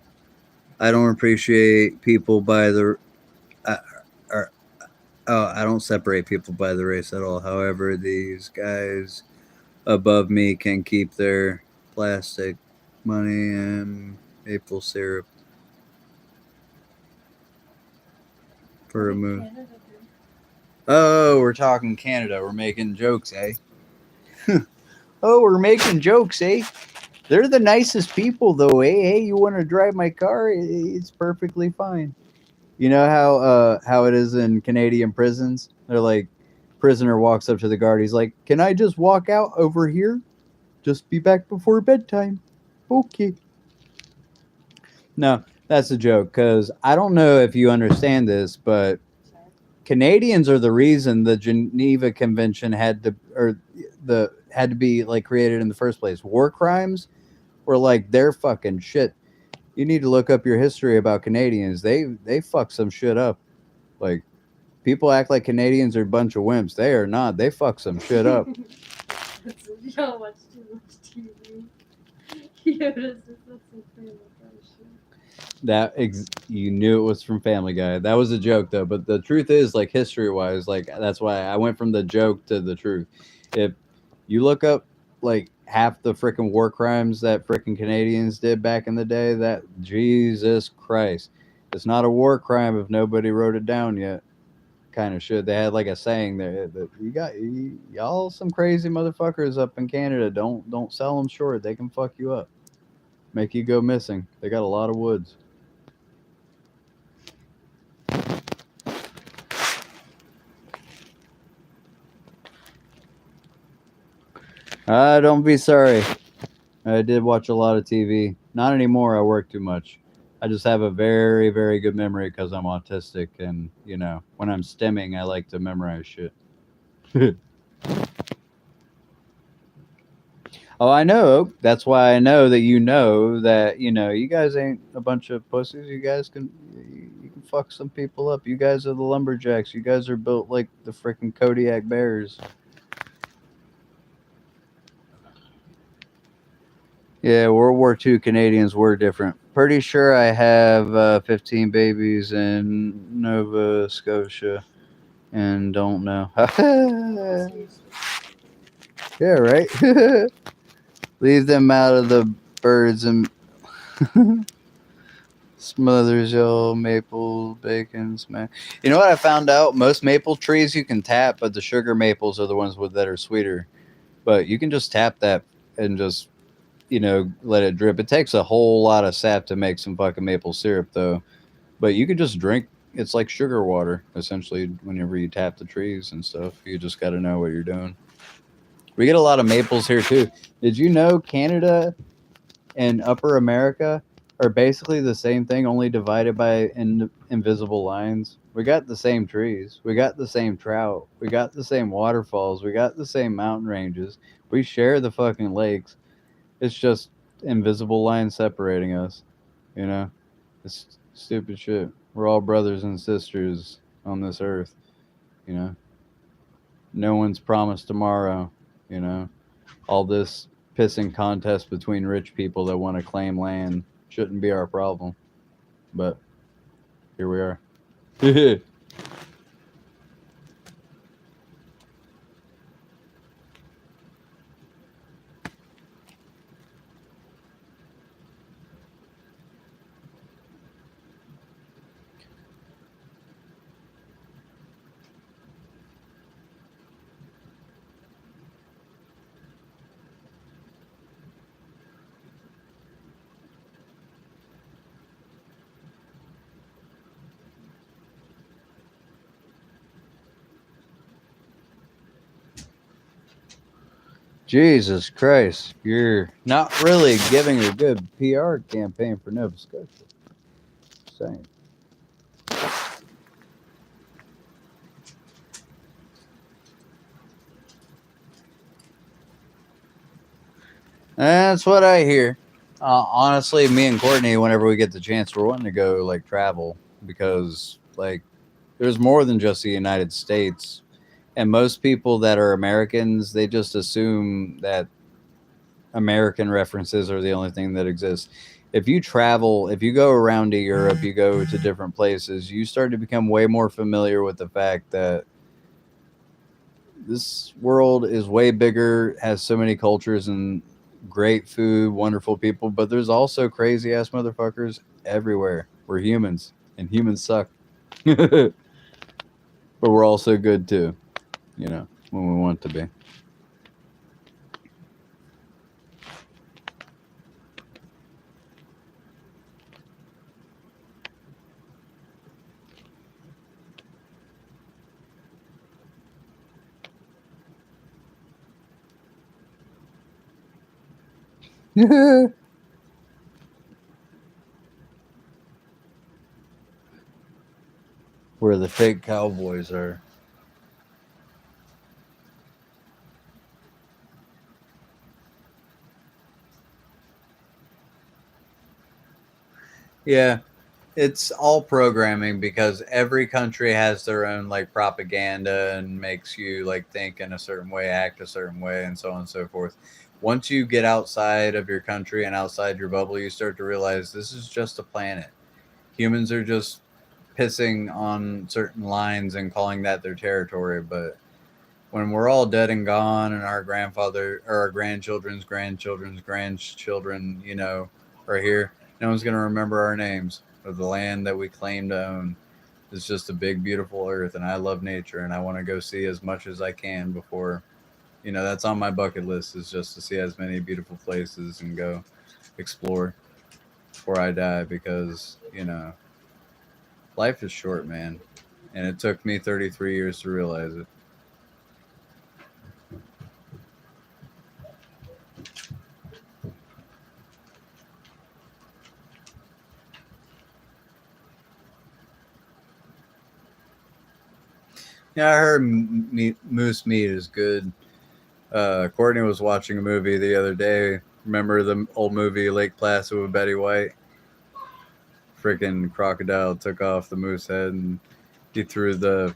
don't appreciate people by the. Or, I don't separate people by the race at all. However, these guys above me can keep their plastic money and maple syrup for a move. Oh, we're talking Canada. We're making jokes, eh? Oh, we're making jokes, eh? They're the nicest people, though. Hey, you want to drive my car? It's perfectly fine. You know how it is in Canadian prisons? They're like, prisoner walks up to the guard. He's like, "Can I just walk out over here? Just be back before bedtime." Okay. No, that's a joke. Because I don't know if you understand this, but Canadians are the reason the Geneva Convention had to be like created in the first place. War crimes were like their fucking shit. You need to look up your history about Canadians. They fuck some shit up. Like people act like Canadians are a bunch of wimps. They are not. They fuck some shit up. You don't watch too much TV. Yoda says that's some Family Guy shit. You knew it was from Family Guy. That was a joke though, but the truth is, like history wise, like that's why I went from the joke to the truth. If you look up like half the freaking war crimes that freaking Canadians did back in the day, that Jesus Christ, it's not a war crime if nobody wrote it down yet. Kind of should. They had like a saying there that y'all some crazy motherfuckers up in Canada. Don't sell them short. They can fuck you up, make you go missing. They got a lot of woods. Don't be sorry. I did watch a lot of TV. Not anymore. I work too much. I just have a very, very good memory because I'm autistic, and when I'm stemming, I like to memorize shit. Oh, I know. That's why I know that you guys ain't a bunch of pussies. You can fuck some people up. You guys are the lumberjacks. You guys are built like the freaking Kodiak bears. Yeah, World War II Canadians were different. Pretty sure I have 15 babies in Nova Scotia and don't know. Yeah, right? Leave them out of the birds and smothers y'all maple bacon smack. You know what I found out? Most maple trees you can tap, but the sugar maples are the ones that are sweeter. But you can just tap that and just let it drip. It takes a whole lot of sap to make some fucking maple syrup, though. But you can just drink. It's like sugar water, essentially. Whenever you tap the trees and stuff, you just got to know what you're doing. We get a lot of maples here too. Did you know Canada and Upper America are basically the same thing, only divided by invisible lines? We got the same trees. We got the same trout. We got the same waterfalls. We got the same mountain ranges. We share the fucking lakes. It's just invisible lines separating us. You know, it's stupid shit. We're all brothers and sisters on this earth. You know, no one's promised tomorrow. You know, all this pissing contest between rich people that want to claim land shouldn't be our problem. But here we are. Jesus Christ, you're not really giving a good PR campaign for Nova Scotia. Saying. That's what I hear. Honestly, me and Courtney, whenever we get the chance, we're wanting to go like travel because like there's more than just the United States, and most people that are Americans, they just assume that American references are the only thing that exists. If you travel, if you go around to Europe, you go to different places, you start to become way more familiar with the fact that this world is way bigger, has so many cultures and great food, wonderful people, but there's also crazy ass motherfuckers everywhere. We're humans, and humans suck. But we're also good too, when we want to be. Where the fake cowboys are. Yeah, it's all programming because every country has their own like propaganda and makes you like think in a certain way, act a certain way, and so on and so forth. Once you get outside of your country and outside your bubble, you start to realize this is just a planet. Humans are just pissing on certain lines and calling that their territory, but when we're all dead and gone and our grandfather or our grandchildren's grandchildren, are here, no one's going to remember our names of the land that we claim to own. It's just a big, beautiful earth, and I love nature, and I want to go see as much as I can before, that's on my bucket list is just to see as many beautiful places and go explore before I die because, life is short, man. And it took me 33 years to realize it. Yeah, I heard moose meat is good. Courtney was watching a movie the other day. Remember the old movie Lake Placid with Betty White? Freaking crocodile took off the moose head and he threw the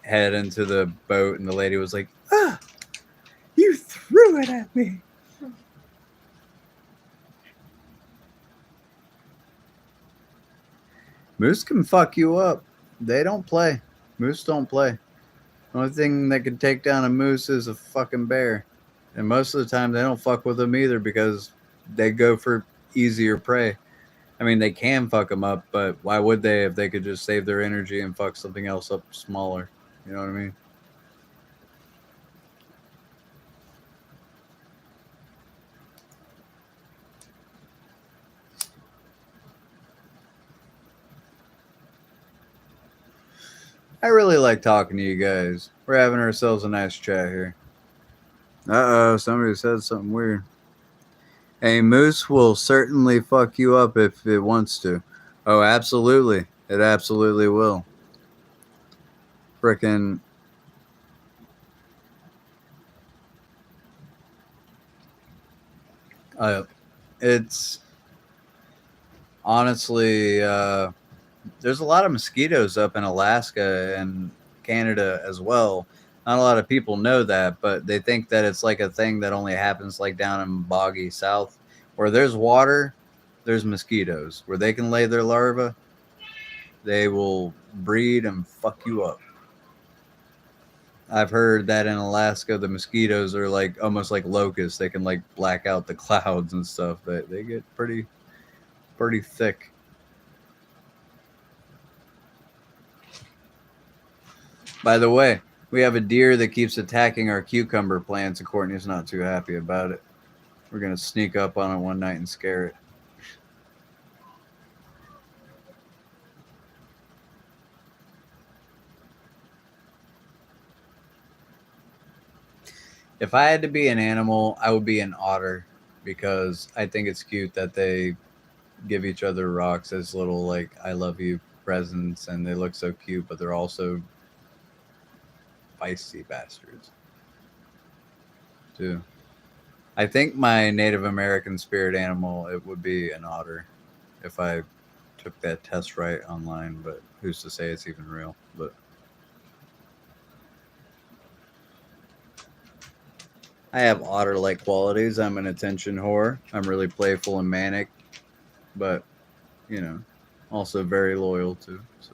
head into the boat, and the lady was like, "Ah, you threw it at me." Moose can fuck you up. They don't play. Moose don't play. The only thing that can take down a moose is a fucking bear. And most of the time, they don't fuck with them either because they go for easier prey. I mean, they can fuck them up, but why would they if they could just save their energy and fuck something else up smaller? You know what I mean? I really like talking to you guys. We're having ourselves a nice chat here. Somebody said something weird. A moose will certainly fuck you up if it wants to. Oh, absolutely. It absolutely will. Frickin' uh, it's honestly there's a lot of mosquitoes up in Alaska and Canada as well. Not a lot of people know that, but they think that it's like a thing that only happens like down in boggy south. Where there's water, there's mosquitoes. Where they can lay their larvae, they will breed and fuck you up. I've heard that in Alaska the mosquitoes are like almost like locusts. They can like black out the clouds and stuff. They get pretty thick. By the way, we have a deer that keeps attacking our cucumber plants, and Courtney's not too happy about it. We're gonna sneak up on it one night and scare it. If I had to be an animal, I would be an otter because I think it's cute that they give each other rocks as little like "I love you" presents, and they look so cute, but they're also feisty bastards too. I think my Native American spirit animal it would be an otter if I took that test right online, but who's to say it's even real? But I have otter-like qualities. I'm an attention whore. I'm really playful and manic, but you know, also very loyal too. So,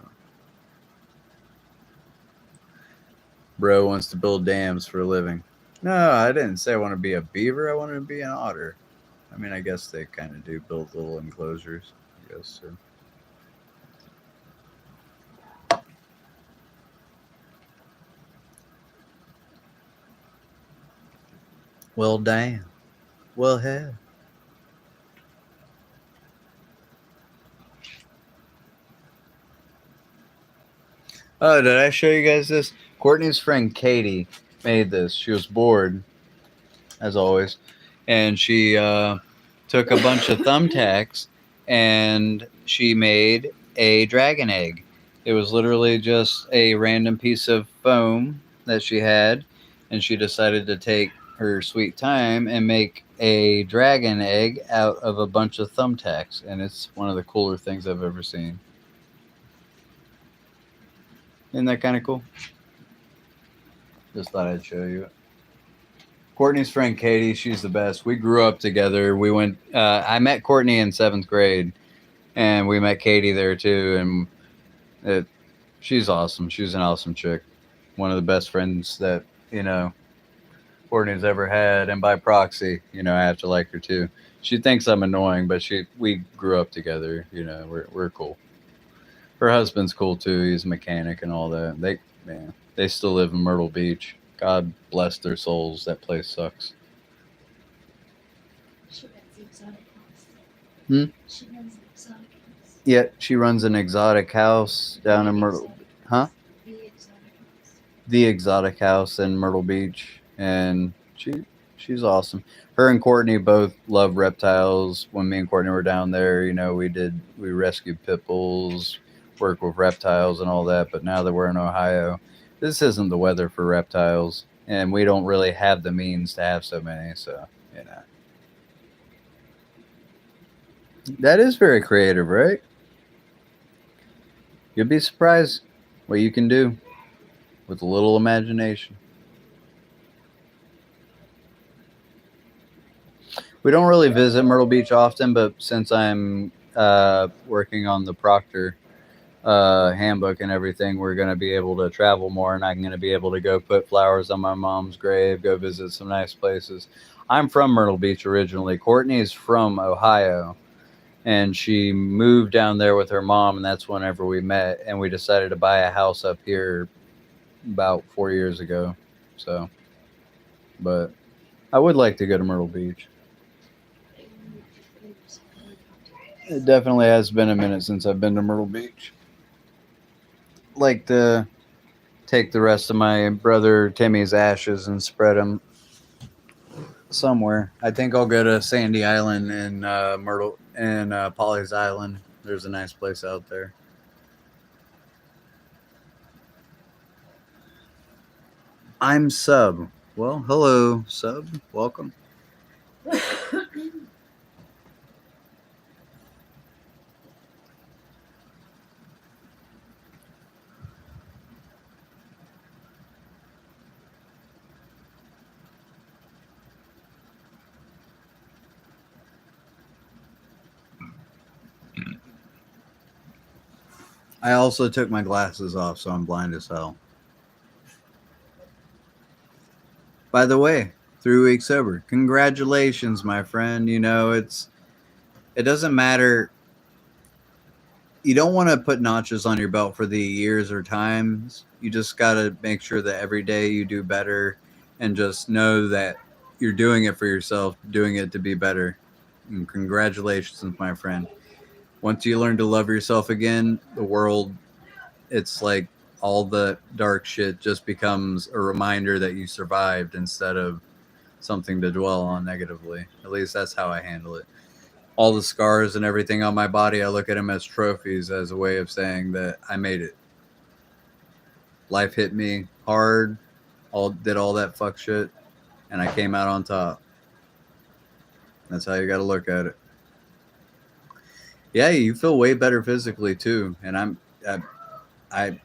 bro wants to build dams for a living. No, I didn't say I want to be a beaver. I wanted to be an otter. I mean, I guess they kind of do build little enclosures. I guess so. Well, damn. Well, hell. Oh, did I show you guys this? Courtney's friend Katie made this. She was bored, as always, and she took a bunch of thumbtacks and she made a dragon egg. It was literally just a random piece of foam that she had, and she decided to take her sweet time and make a dragon egg out of a bunch of thumbtacks. And it's one of the cooler things I've ever seen. Isn't that kind of cool? Just thought I'd show you it. Courtney's friend Katie, she's the best. We grew up together. We went. I met Courtney in 7th grade, and we met Katie there too. And she's awesome. She's an awesome chick. One of the best friends that Courtney's ever had, and by proxy, I have to like her too. She thinks I'm annoying, but we grew up together. We're cool. Her husband's cool too. He's a mechanic and all that. They still live in Myrtle Beach. God bless their souls. That place sucks. She runs the exotic house. Hmm? She runs the exotic house. Yeah, she runs an exotic house down in Myrtle. Huh? The exotic house. The exotic house in Myrtle Beach, and she's awesome. Her and Courtney both love reptiles. When me and Courtney were down there, we rescued pit bulls, worked with reptiles and all that. But now that we're in Ohio, this isn't the weather for reptiles, and we don't really have the means to have so many. So that is very creative, right? You'll be surprised what you can do with a little imagination. We don't really visit Myrtle Beach often, but since I'm working on the Proctor handbook and everything, we're going to be able to travel more, and I'm going to be able to go put flowers on my mom's grave, go visit some nice places. I'm from Myrtle Beach originally. Courtney's from Ohio, and she moved down there with her mom, and that's whenever we met, and we decided to buy a house up here about 4 years ago. So, but I would like to go to Myrtle Beach. It definitely has been a minute since I've been to Myrtle Beach. Like to take the rest of my brother Timmy's ashes and spread them somewhere. I think I'll go to Sandy Island and Myrtle and Polly's Island. There's a nice place out there. I'm Sub. Well, hello, Sub. Welcome. I also took my glasses off, so I'm blind as hell. By the way, 3 weeks sober. Congratulations, my friend. It doesn't matter. You don't want to put notches on your belt for the years or times. You just got to make sure that every day you do better, and just know that you're doing it for yourself, doing it to be better. And congratulations, my friend. Once you learn to love yourself again, the world, it's like all the dark shit just becomes a reminder that you survived instead of something to dwell on negatively. At least that's how I handle it. All the scars and everything on my body, I look at them as trophies, as a way of saying that I made it. Life hit me hard, did all that fuck shit, and I came out on top. That's how you got to look at it. Yeah, you feel way better physically too. And I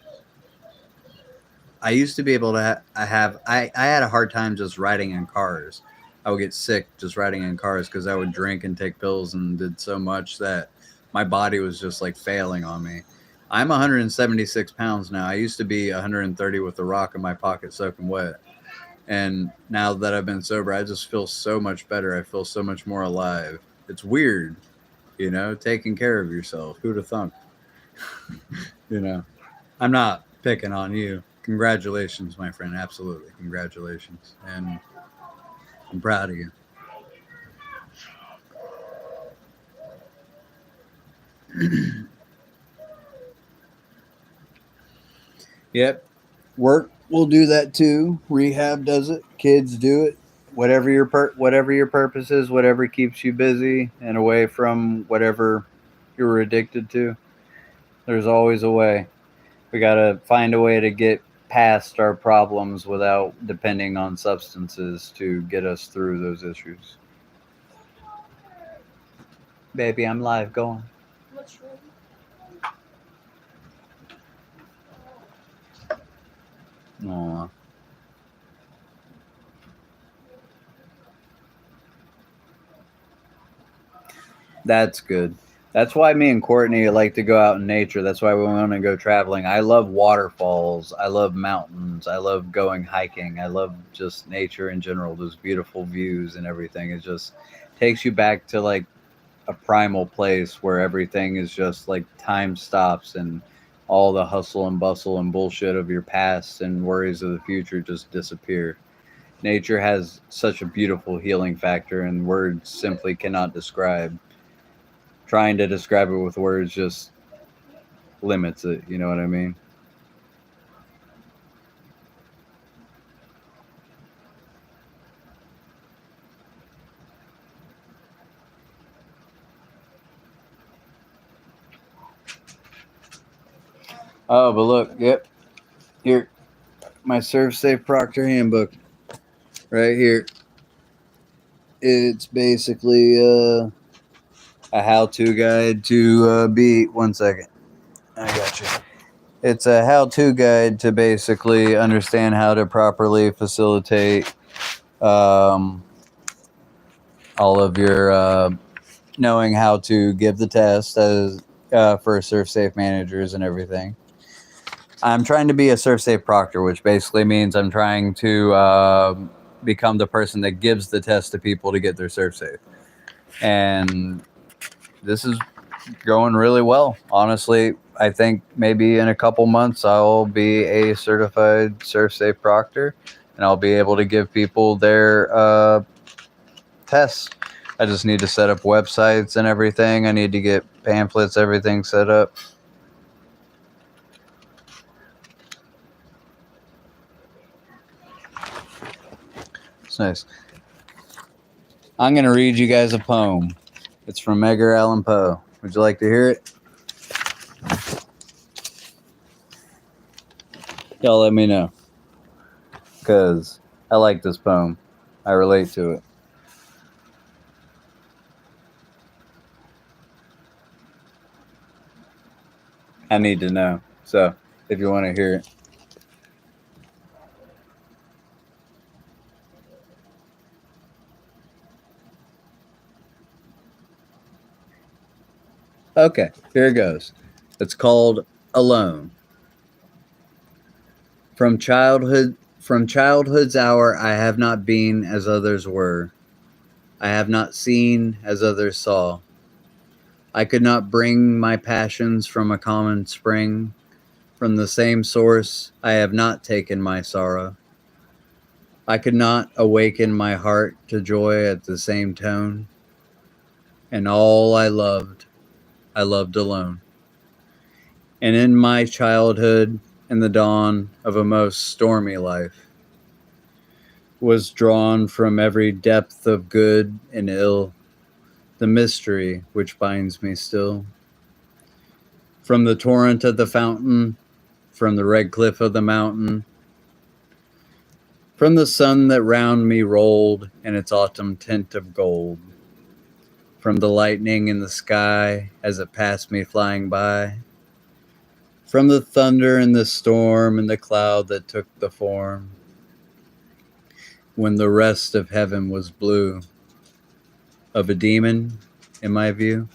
used to be able to I had a hard time just riding in cars. I would get sick just riding in cars because I would drink and take pills and did so much that my body was just like failing on me. I'm 176 pounds now. I used to be 130 with a rock in my pocket soaking wet. And now that I've been sober, I just feel so much better. I feel so much more alive. It's weird. Taking care of yourself. Who'd have thunk? I'm not picking on you. Congratulations, my friend. Absolutely. Congratulations. And I'm proud of you. Yep. Work will do that too. Rehab does it. Kids do it. whatever your purpose is, whatever keeps you busy and away from whatever you were addicted to, there's always a way. We got to find a way to get past our problems without depending on substances to get us through those issues. Baby, I'm live. Go on. What's wrong? Aw. That's good. That's why me and Courtney like to go out in nature. That's why we want to go traveling. I love waterfalls. I love mountains. I love going hiking. I love just nature in general. Those beautiful views and everything. It just takes you back to like a primal place where everything is just like time stops and all the hustle and bustle and bullshit of your past and worries of the future just disappear. Nature has such a beautiful healing factor, and words simply cannot describe. Trying to describe it with words just limits it. You know what I mean? Oh, but look, yep, here, my Serve Safe Proctor handbook, right here. It's basically a how-to guide to be. 1 second, I got you. It's a how-to guide to basically understand how to properly facilitate um, all of your knowing how to give the test as for Serve Safe managers and everything. I'm trying to be a Serve Safe proctor, which basically means I'm trying to become the person that gives the test to people to get their Serve Safe. And this is going really well. Honestly, I think maybe in a couple months I'll be a certified Serve Safe proctor, and I'll be able to give people their tests. I just need to set up websites and everything. I need to get pamphlets, everything set up. It's nice. I'm going to read you guys a poem. It's from Edgar Allan Poe. Would you like to hear it? Y'all let me know. Because I like this poem. I relate to it. I need to know. So, if you want to hear it. Okay, here it goes. It's called Alone. From childhood's hour I have not been as others were. I have not seen as others saw. I could not bring my passions from a common spring. From the same source I have not taken my sorrow. I could not awaken my heart to joy at the same tone. And all I loved alone. And in my childhood, in the dawn of a most stormy life, was drawn from every depth of good and ill, the mystery which binds me still. From the torrent of the fountain, from the red cliff of the mountain, from the sun that round me rolled in its autumn tint of gold, from the lightning in the sky as it passed me flying by, from the thunder and the storm and the cloud that took the form, when the rest of heaven was blue, of a demon, in my view.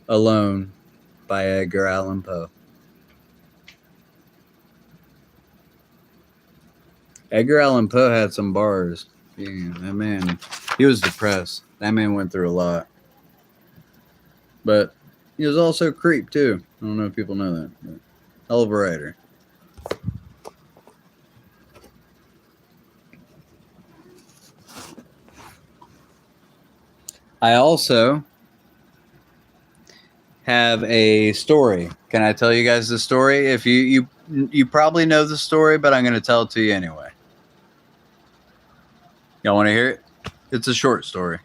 Alone by Edgar Allan Poe. Edgar Allan Poe had some bars. Yeah, that man, he was depressed. That man went through a lot. But he was also a creep, too. I don't know if people know that. But hell of a writer. I also have a story. Can I tell you guys the story? If you probably know the story, but I'm going to tell it to you anyway. Y'all want to hear it? It's a short story.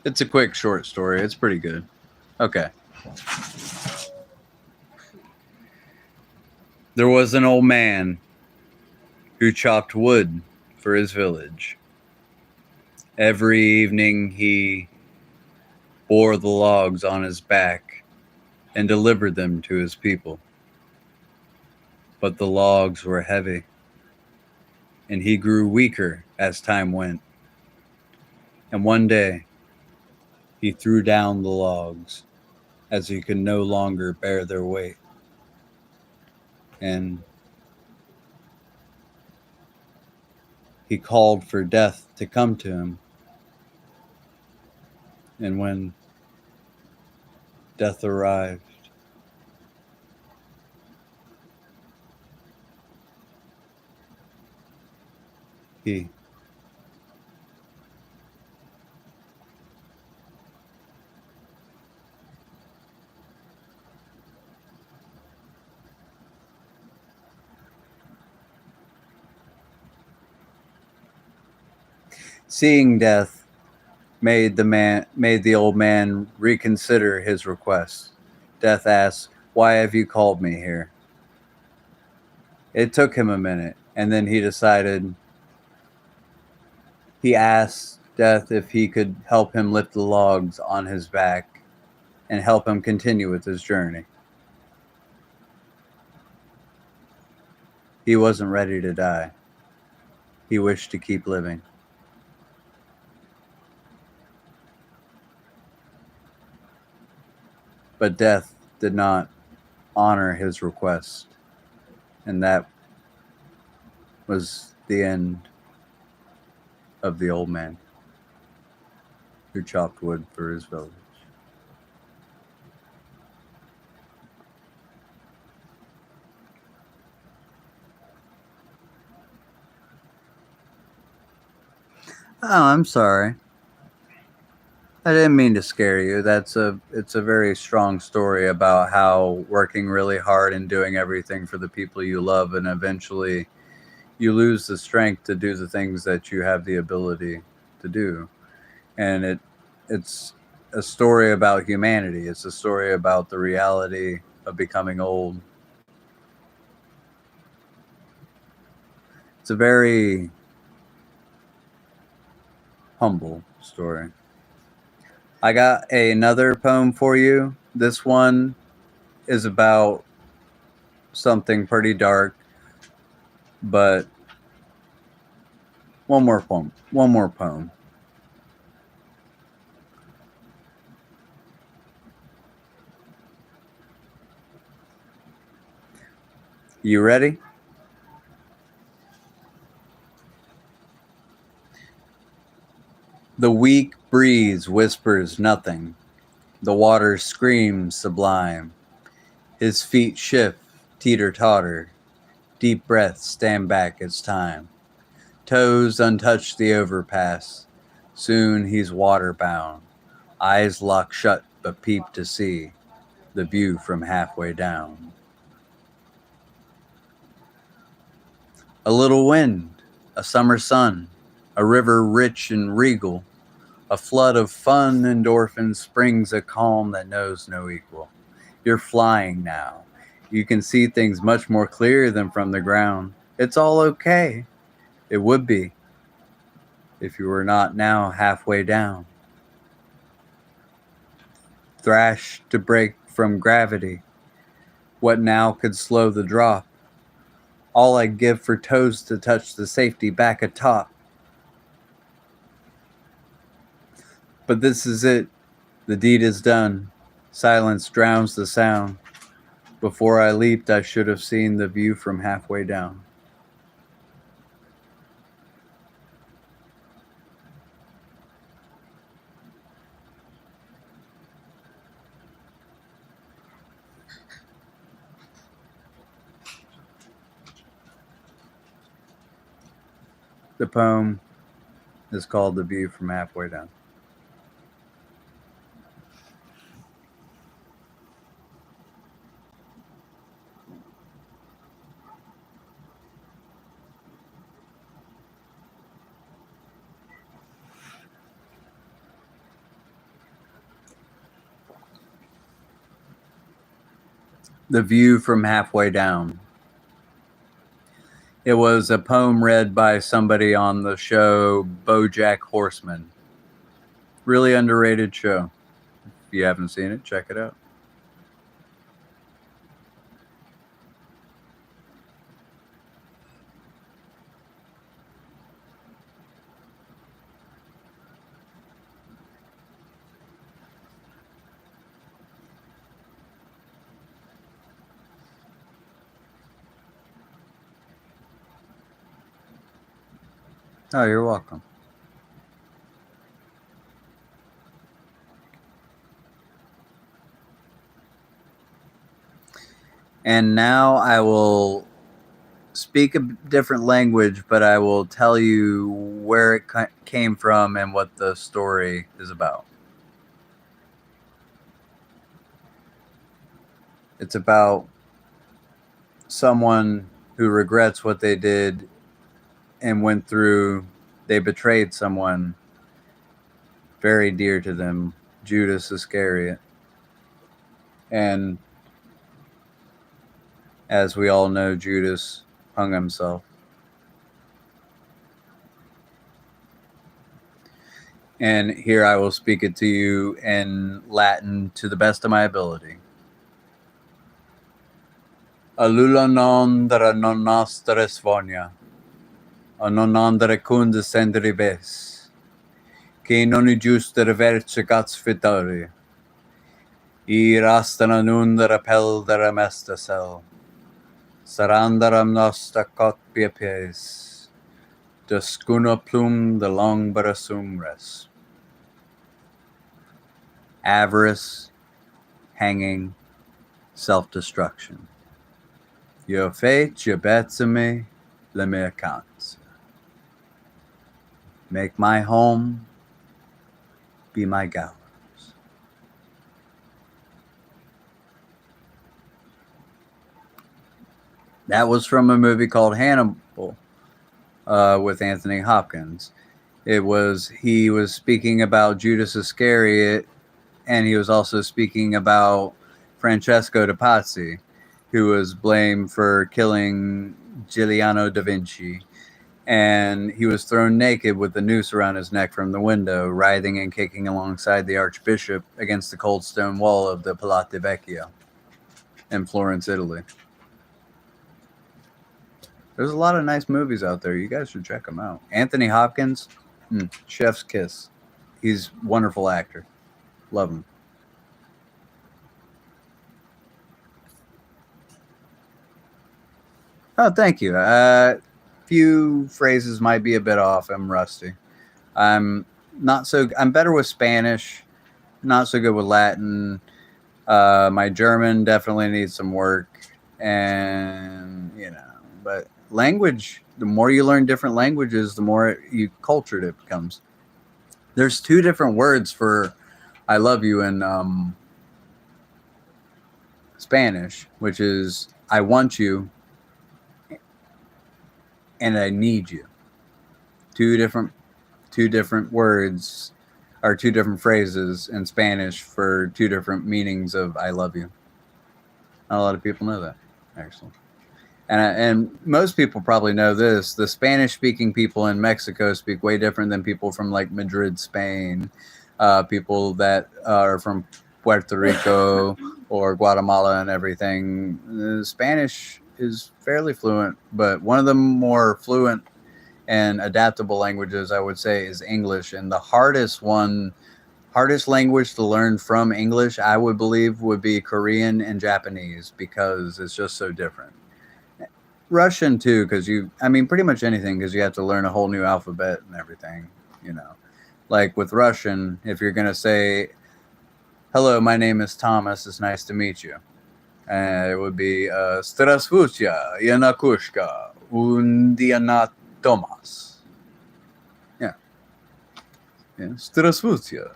It's a quick short story. It's pretty good. Okay. There was an old man who chopped wood for his village. Every evening he bore the logs on his back and delivered them to his people. But the logs were heavy, and he grew weaker as time went. And one day he threw down the logs as he could no longer bear their weight. And he called for death to come to him. And when death arrived, he seeing death made the old man reconsider his request. Death asked, "Why have you called me here?" It took him a minute, and then he decided. He asked Death if he could help him lift the logs on his back and help him continue with his journey. He wasn't ready to die. He wished to keep living. But Death did not honor his request, and that was the end of the old man who chopped wood for his village. Oh, I'm sorry. I didn't mean to scare you. It's a very strong story about how working really hard and doing everything for the people you love, and eventually you lose the strength to do the things that you have the ability to do. And it's a story about humanity. It's a story about the reality of becoming old. It's a very humble story. I got another poem for you. This one is about something pretty dark, but one more poem. One more poem. You ready? The weak breeze whispers nothing. The water screams sublime. His feet shift, teeter-totter. Deep breaths stand back its time. Toes untouch the overpass. Soon he's water-bound. Eyes locked shut but peep to see the view from halfway down. A little wind, a summer sun, a river rich and regal, a flood of fun endorphins springs a calm that knows no equal. You're flying now. You can see things much more clear than from the ground. It's all okay. It would be if you were not now halfway down. Thrash to break from gravity. What now could slow the drop? All I'd give for toes to touch the safety back atop. But this is it. The deed is done. Silence drowns the sound. Before I leaped, I should have seen the view from halfway down. The poem is called The View from Halfway Down. The View from Halfway Down. It was a poem read by somebody on the show BoJack Horseman. Really underrated show. If you haven't seen it, check it out. Oh, you're welcome. And now I will speak a different language, but I will tell you where it came from and what the story is about. It's about someone who regrets what they did and went through, they betrayed someone very dear to them, Judas Iscariot. And as we all know, Judas hung himself. And here I will speak it to you in Latin to the best of my ability. Alula non dara non nostra svonia, a non andare cum descendere ves, che non è giusto reverce cats fittori, I rastana nundara peldara mesta sel, sarandaram nostra copia pies, de scuna plum de long barasum res. Avarice, hanging, self-destruction. Your fate, your bets in me, let me account. Make my home be my gallows. That was from a movie called Hannibal with Anthony Hopkins. He was speaking about Judas Iscariot, and he was also speaking about Francesco de Pazzi, who was blamed for killing Giuliano da Vinci. And he was thrown naked with the noose around his neck from the window, writhing and kicking alongside the Archbishop against the cold stone wall of the Palazzo Vecchio in Florence, Italy. There's a lot of nice movies out there. You guys should check them out. Anthony Hopkins, chef's kiss. He's a wonderful actor. Love him. Oh, thank you. Few phrases might be a bit off. I'm rusty. I'm better with Spanish, not so good with Latin. My German definitely needs some work, and but language, the more you learn different languages, the more cultured it becomes. There's two different words for I love you in Spanish, which is I want you and I need you. Two different words or two different phrases in Spanish for two different meanings of I love you. Not a lot of people know that, actually. And most people probably know this. The Spanish-speaking people in Mexico speak way different than people from like Madrid, Spain, people that are from Puerto Rico or Guatemala and everything. Spanish is fairly fluent, but one of the more fluent and adaptable languages, I would say, is English. And the hardest language to learn from English, I would believe, would be Korean and Japanese, because it's just so different. Russian too, because pretty much anything, because you have to learn a whole new alphabet and everything, Like with Russian, if you're going to say, hello, my name is Thomas, it's nice to meet you. It would be, Strasvutia, Yanakushka, Undiana Tomas. Yeah, Strasvutia.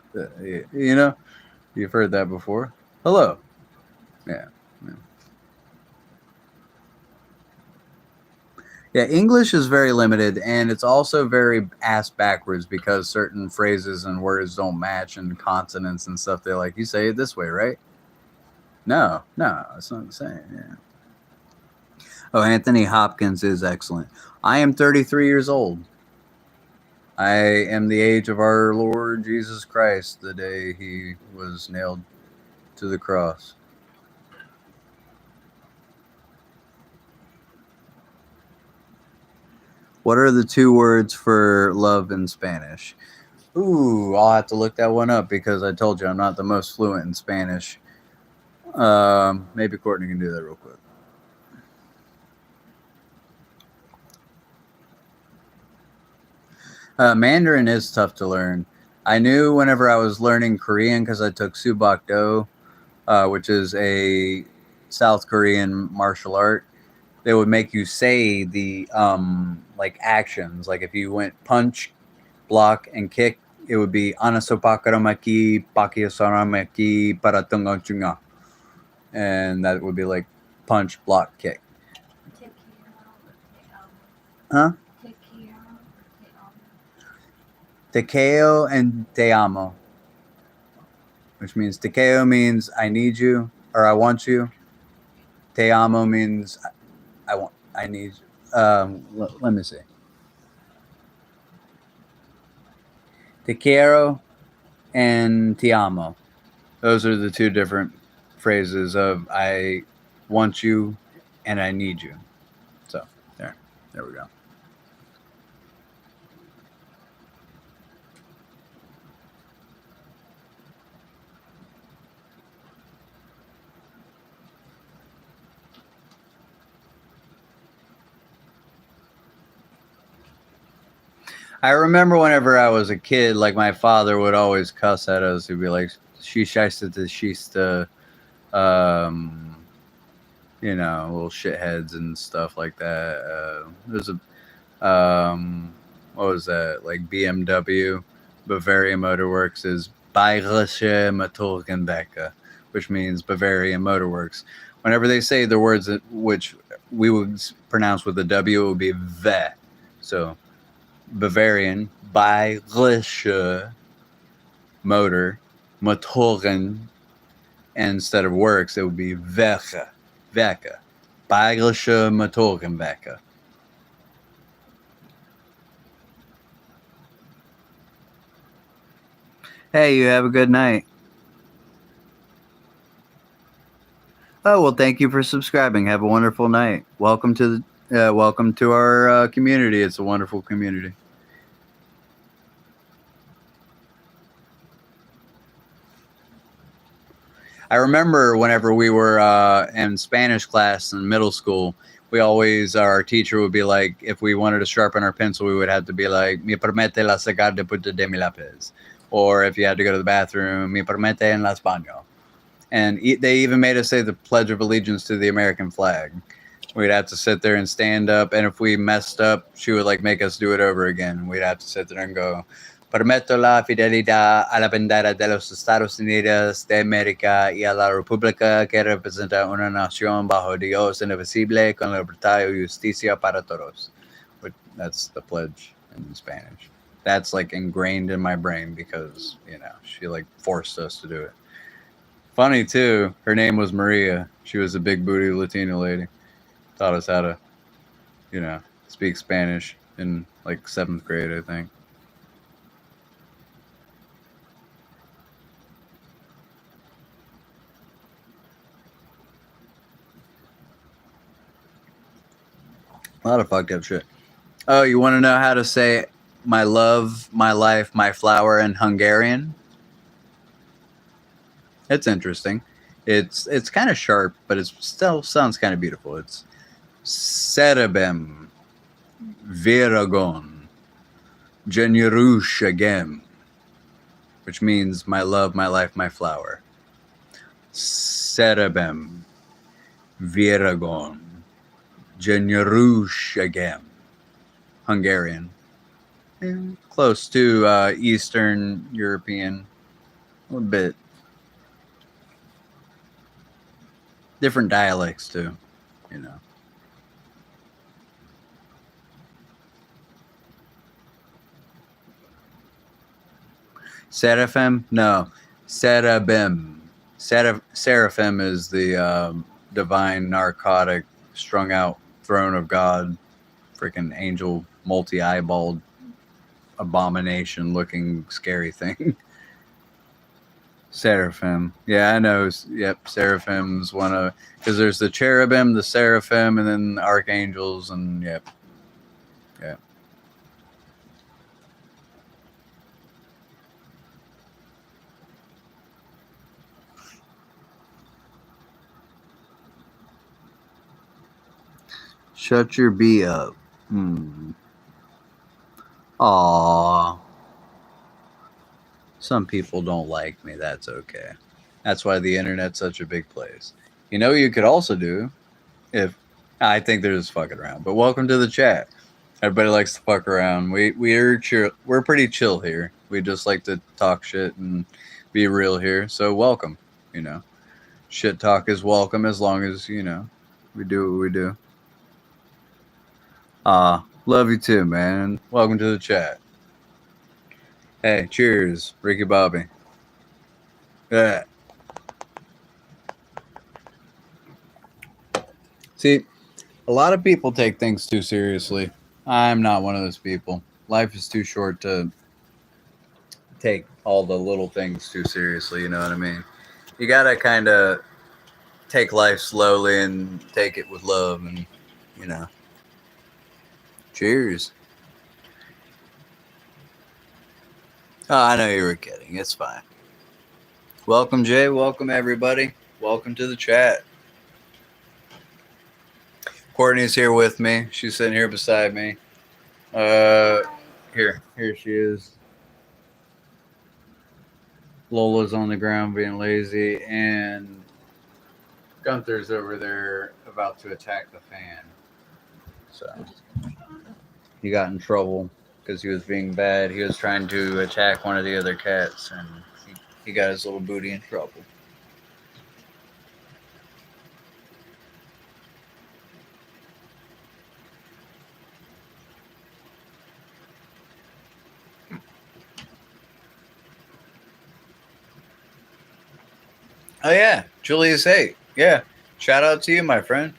You know, you've heard that before. Hello. Yeah. Yeah, English is very limited, and it's also very ass backwards because certain phrases and words don't match, and consonants and stuff. They're like, you say it this way, right? No, it's not the same. Yeah. Oh, Anthony Hopkins is excellent. I am 33 years old. I am the age of our Lord Jesus Christ, the day he was nailed to the cross. What are the two words for love in Spanish? Ooh, I'll have to look that one up because I told you I'm not the most fluent in Spanish. Maybe Courtney can do that real quick. Mandarin is tough to learn. I knew whenever I was learning Korean because I took Subak Do, which is a South Korean martial art. They would make you say the like actions. Like if you went punch, block, and kick, it would be anasopakaromaki, pakiasaramaki, paratungonchunga. And that would be like punch, block, kick. Huh? Tekeo and te amo. Which means tekeo means I need you or I want you. Te amo means I need you. Let me see. Te quiero and te amo. Those are the two different phrases of I want you and I need you. So there we go. I remember whenever I was a kid, like my father would always cuss at us. He'd be like, "She shista to shista," you know, little shitheads and stuff like that. There's a what was that? Like BMW, Bavaria Motor Works is Bayerische Motorenwerke, which means Bavarian Motor Works. Whenever they say the words that, which we would pronounce with a W, it would be ve. So Bavarian, Bayerische Motor, Motoren, and instead of works, it would be Werke. Werke. Bayerische Motorenwerke. Hey, you have a good night. Oh, well, thank you for subscribing. Have a wonderful night. Welcome to our community. It's a wonderful community. I remember whenever we were in Spanish class in middle school, we always, our teacher would be like, if we wanted to sharpen our pencil, we would have to be like, "Me permite la sacar de punta de mi lápiz." Or if you had to go to the bathroom, "Me permite en las baño." And they even made us say the Pledge of Allegiance to the American flag. We'd have to sit there and stand up, and if we messed up, she would like make us do it over again. We'd have to sit there and go, "Prometo la fidelidad a la bandera de los Estados Unidos de América y a la República que representa una nación bajo Dios indivisible con libertad y justicia para todos." But that's the pledge in Spanish. That's like ingrained in my brain because, you know, she like forced us to do it. Funny too, her name was Maria. She was a big booty Latina lady. Taught us how to, you know, speak Spanish in like 7th grade, I think. A lot of fucked up shit. Oh, you want to know how to say my love, my life, my flower in Hungarian? It's interesting. It's kind of sharp, but it still sounds kind of beautiful. It's Szerebem Viragon Gyönyörűségem, which means my love, my life, my flower. Szerebem Viragon Gyönyörűségem. Hungarian. Close to Eastern European, a little bit different dialects too, you know. Seraphim? No, Serabim. Seraphim is the divine narcotic, strung out throne of God, freaking angel, multi-eyeballed abomination looking scary thing. Seraphim. Yeah, I know. Yep, Seraphim's one of, because there's the cherubim, the seraphim, and then the archangels, and yep. Yeah. Shut your B up. Aww. Some people don't like me. That's okay. That's why the internet's such a big place. You know, you could also do if I think they're just fucking around. But welcome to the chat. Everybody likes to fuck around. We're chill. We're pretty chill here. We just like to talk shit and be real here. So welcome. You know, shit talk is welcome as long as we do what we do. Love you too, man. Welcome to the chat. Hey, cheers, Ricky Bobby. Yeah. See, a lot of people take things too seriously. I'm not one of those people. Life is too short to take all the little things too seriously, you know what I mean? You gotta kind of take life slowly and take it with love and, you know. Cheers. Oh, I know you were kidding. It's fine. Welcome, Jay. Welcome, everybody. Welcome to the chat. Courtney's here with me. She's sitting here beside me. Here she is. Lola's on the ground being lazy, and Gunther's over there about to attack the fan. So he got in trouble because he was being bad. He was trying to attack one of the other cats, and he got his little booty in trouble. Oh yeah, Julius 8. Yeah, shout out to you, my friend.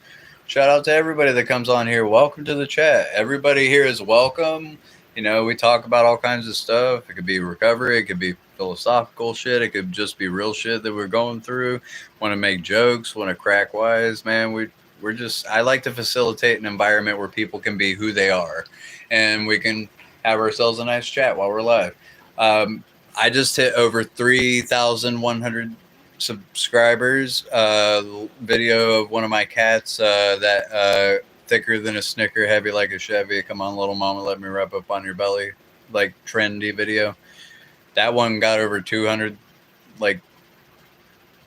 Shout out to everybody that comes on here. Welcome to the chat. Everybody here is welcome. You know, we talk about all kinds of stuff. It could be recovery. It could be philosophical shit. It could just be real shit that we're going through. Want to make jokes. Want to crack wise, man. We're just. I like to facilitate an environment where people can be who they are, and we can have ourselves a nice chat while we're live. I just hit over 3,100 subscribers. Video of one of my cats that thicker than a Snicker, heavy like a Chevy. Come on, little mama, let me rub up on your belly. Like trendy video. That one got over 200, like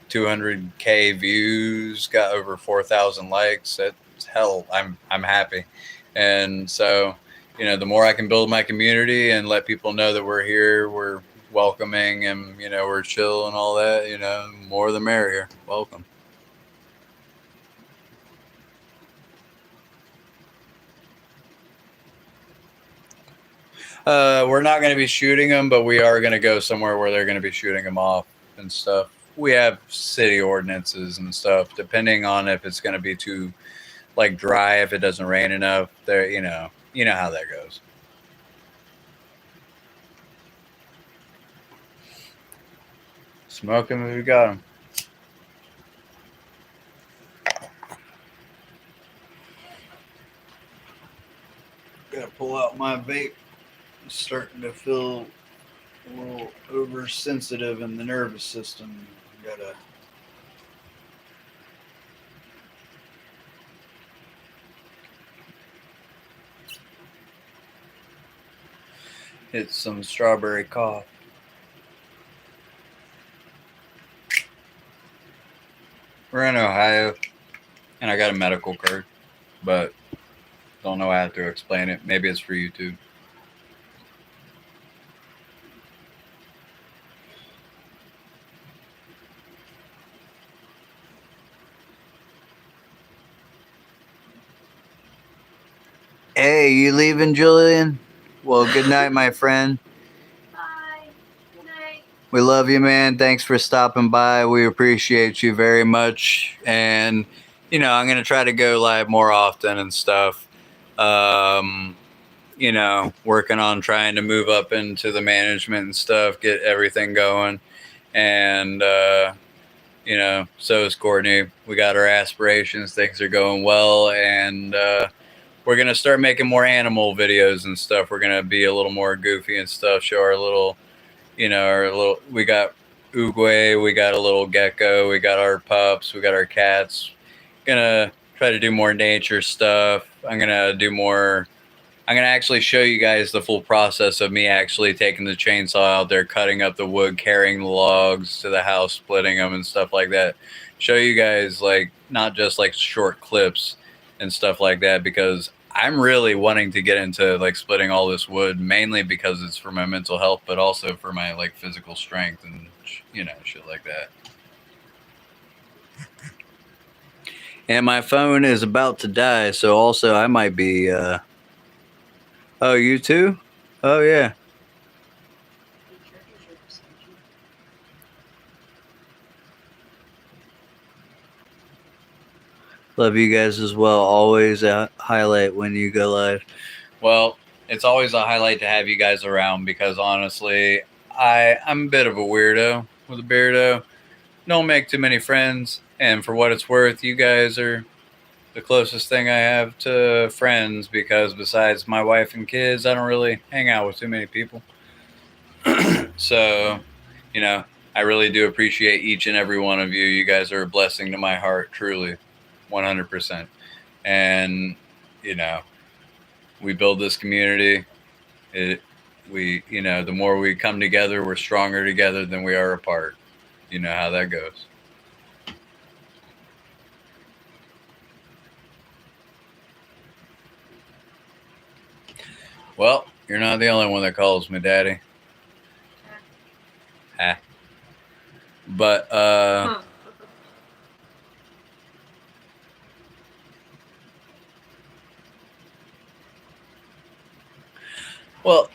200K views. Got over 4,000 likes. That's hell. I'm happy, and so the more I can build my community and let people know that we're here, we're welcoming, and we're chill and all that, more the merrier. Welcome. We're not going to be shooting them, but we are going to go somewhere where they're going to be shooting them off and stuff. We have city ordinances and stuff, depending on if it's going to be too dry, if it doesn't rain enough. There, you know how that goes. Smoke them if we got them. Gotta pull out my vape. I'm starting to feel a little oversensitive in the nervous system. Gotta hit some strawberry cough. We're in Ohio, and I got a medical card, but don't know how to explain it. Maybe it's for YouTube. Hey, you leaving, Julian? Well, good night, my friend. Bye. Good night. We love you, man. Thanks for stopping by. We appreciate you very much. And, I'm going to try to go live more often and stuff. Working on trying to move up into the management and stuff, get everything going. And, so is Courtney. We got our aspirations. Things are going well. And, we're going to start making more animal videos and stuff. We're going to be a little more goofy and stuff, show our little, we got Uguay, we got a little gecko, we got our pups, we got our cats. Gonna try to do more nature stuff. I'm gonna actually show you guys the full process of me actually taking the chainsaw out there, cutting up the wood, carrying the logs to the house, splitting them and stuff like that. Show you guys, like, not just like short clips and stuff like that, because I'm really wanting to get into like splitting all this wood, mainly because it's for my mental health, but also for my like physical strength and shit like that. And my phone is about to die, so also I might be oh, you too? Oh yeah. Love you guys as well. Always a highlight when you go live. Well, it's always a highlight to have you guys around, because honestly, I'm a bit of a weirdo with a beardo. Don't make too many friends, and for what it's worth, you guys are the closest thing I have to friends, because besides my wife and kids, I don't really hang out with too many people. So, I really do appreciate each and every one of you. You guys are a blessing to my heart, truly, 100%. And, we build this community. The more we come together, we're stronger together than we are apart. You know how that goes. Well, you're not the only one that calls me daddy. Ha. But, well,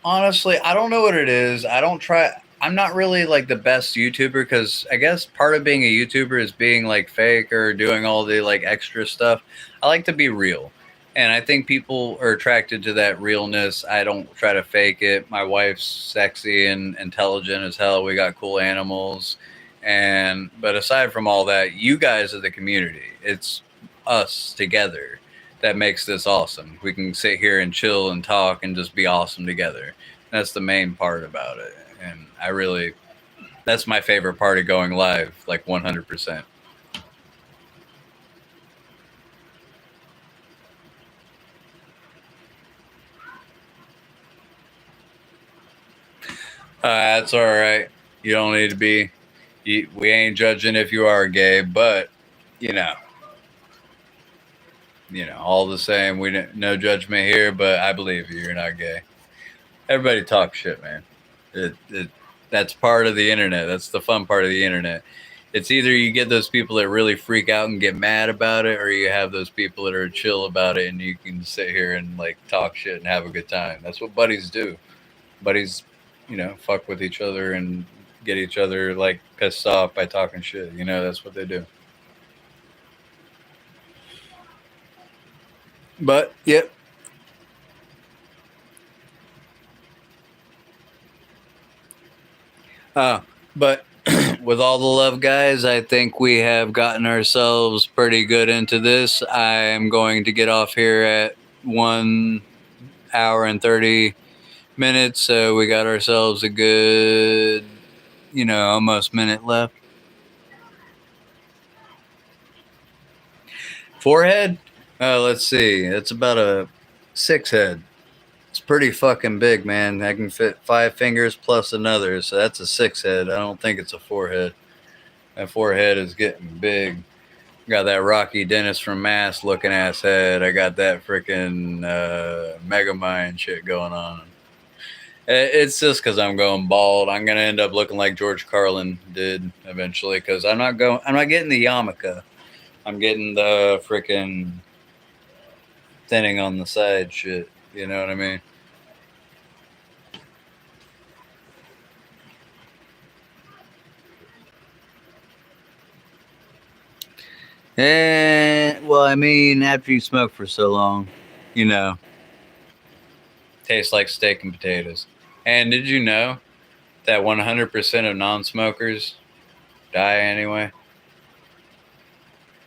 honestly, I don't know what it is. I'm not really like the best YouTuber, because I guess part of being a YouTuber is being like fake or doing all the like extra stuff. I like to be real. And I think people are attracted to that realness. I don't try to fake it. My wife's sexy and intelligent as hell. We got cool animals. But aside from all that, you guys are the community. It's us together that makes this awesome. We can sit here and chill and talk and just be awesome together. That's the main part about it. And that's my favorite part of going live, like 100%. That's all right. You don't need to be. We ain't judging if you are gay, but all the same, no judgment here. But I believe you. You're not gay. Everybody talks shit, man. That's part of the internet. That's the fun part of the internet. It's either you get those people that really freak out and get mad about it, or you have those people that are chill about it and you can sit here and like talk shit and have a good time. That's what buddies do. Buddies, fuck with each other and get each other like pissed off by talking shit. That's what they do. But yep. But with all the love, guys, I think we have gotten ourselves pretty good into this. I am going to get off here at 1 hour and 30 minutes. So we got ourselves a good, almost minute left. Forehead? Let's see. It's about a 6 head. It's pretty fucking big, man. I can fit 5 fingers plus another, so that's a 6 head. I don't think it's a 4 head. That 4 head is getting big. Got that Rocky Dennis from Mass looking ass head. I got that freaking Megamind shit going on. It's just because I'm going bald. I'm gonna end up looking like George Carlin did eventually, because I'm not getting the yarmulke. I'm getting the freaking thinning on the side shit. You know what I mean? Well, I mean, after you smoke for so long, you know, tastes like steak and potatoes. And did you know that 100% of non-smokers die anyway?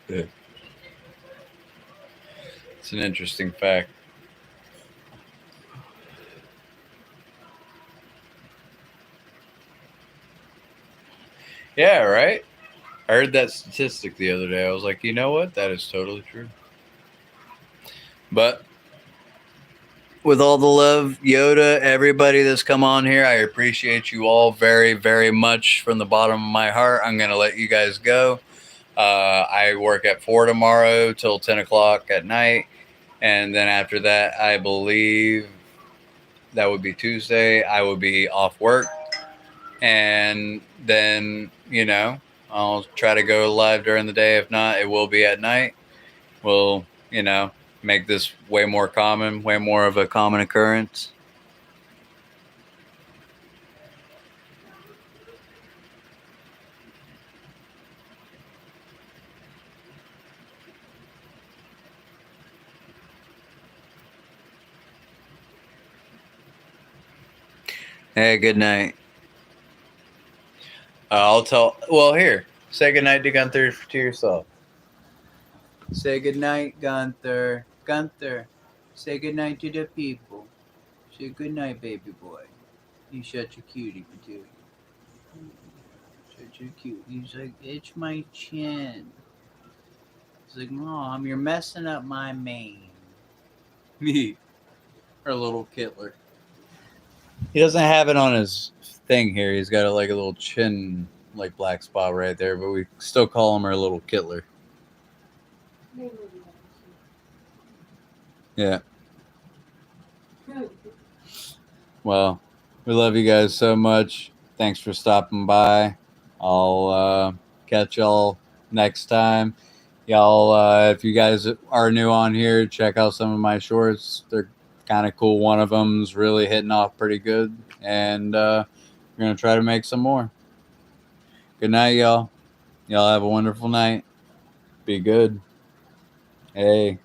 Yeah. It's an interesting fact. Yeah, right? I heard that statistic the other day. I was like, you know what? That is totally true. But with all the love, Yoda, everybody that's come on here, I appreciate you all very, very much from the bottom of my heart. I'm going to let you guys go. I work at 4 tomorrow till 10 o'clock at night. And then after that, I believe that would be Tuesday. I would be off work. And then, I'll try to go live during the day. If not, it will be at night. We'll, make this way more common, way more of a common occurrence. Hey, good night. Here, say good night to Gunther to yourself. Say good night, Gunther. Gunther, say good night to the people. Say good night, baby boy. He's such a cutie, too. Such a cute. He's like, it's my chin. He's like, Mom, you're messing up my mane. Me, our little Kittler. He doesn't have it on his thing here. He's got like a little chin, like black spot right there, but we still call him our little Kittler. Yeah. Well, we love you guys so much. Thanks for stopping by. I'll catch y'all next time. Y'all, if you guys are new on here, check out some of my shorts. They're kind of cool. One of them's really hitting off pretty good. And we're going to try to make some more. Good night, y'all. Y'all have a wonderful night. Be good. Hey.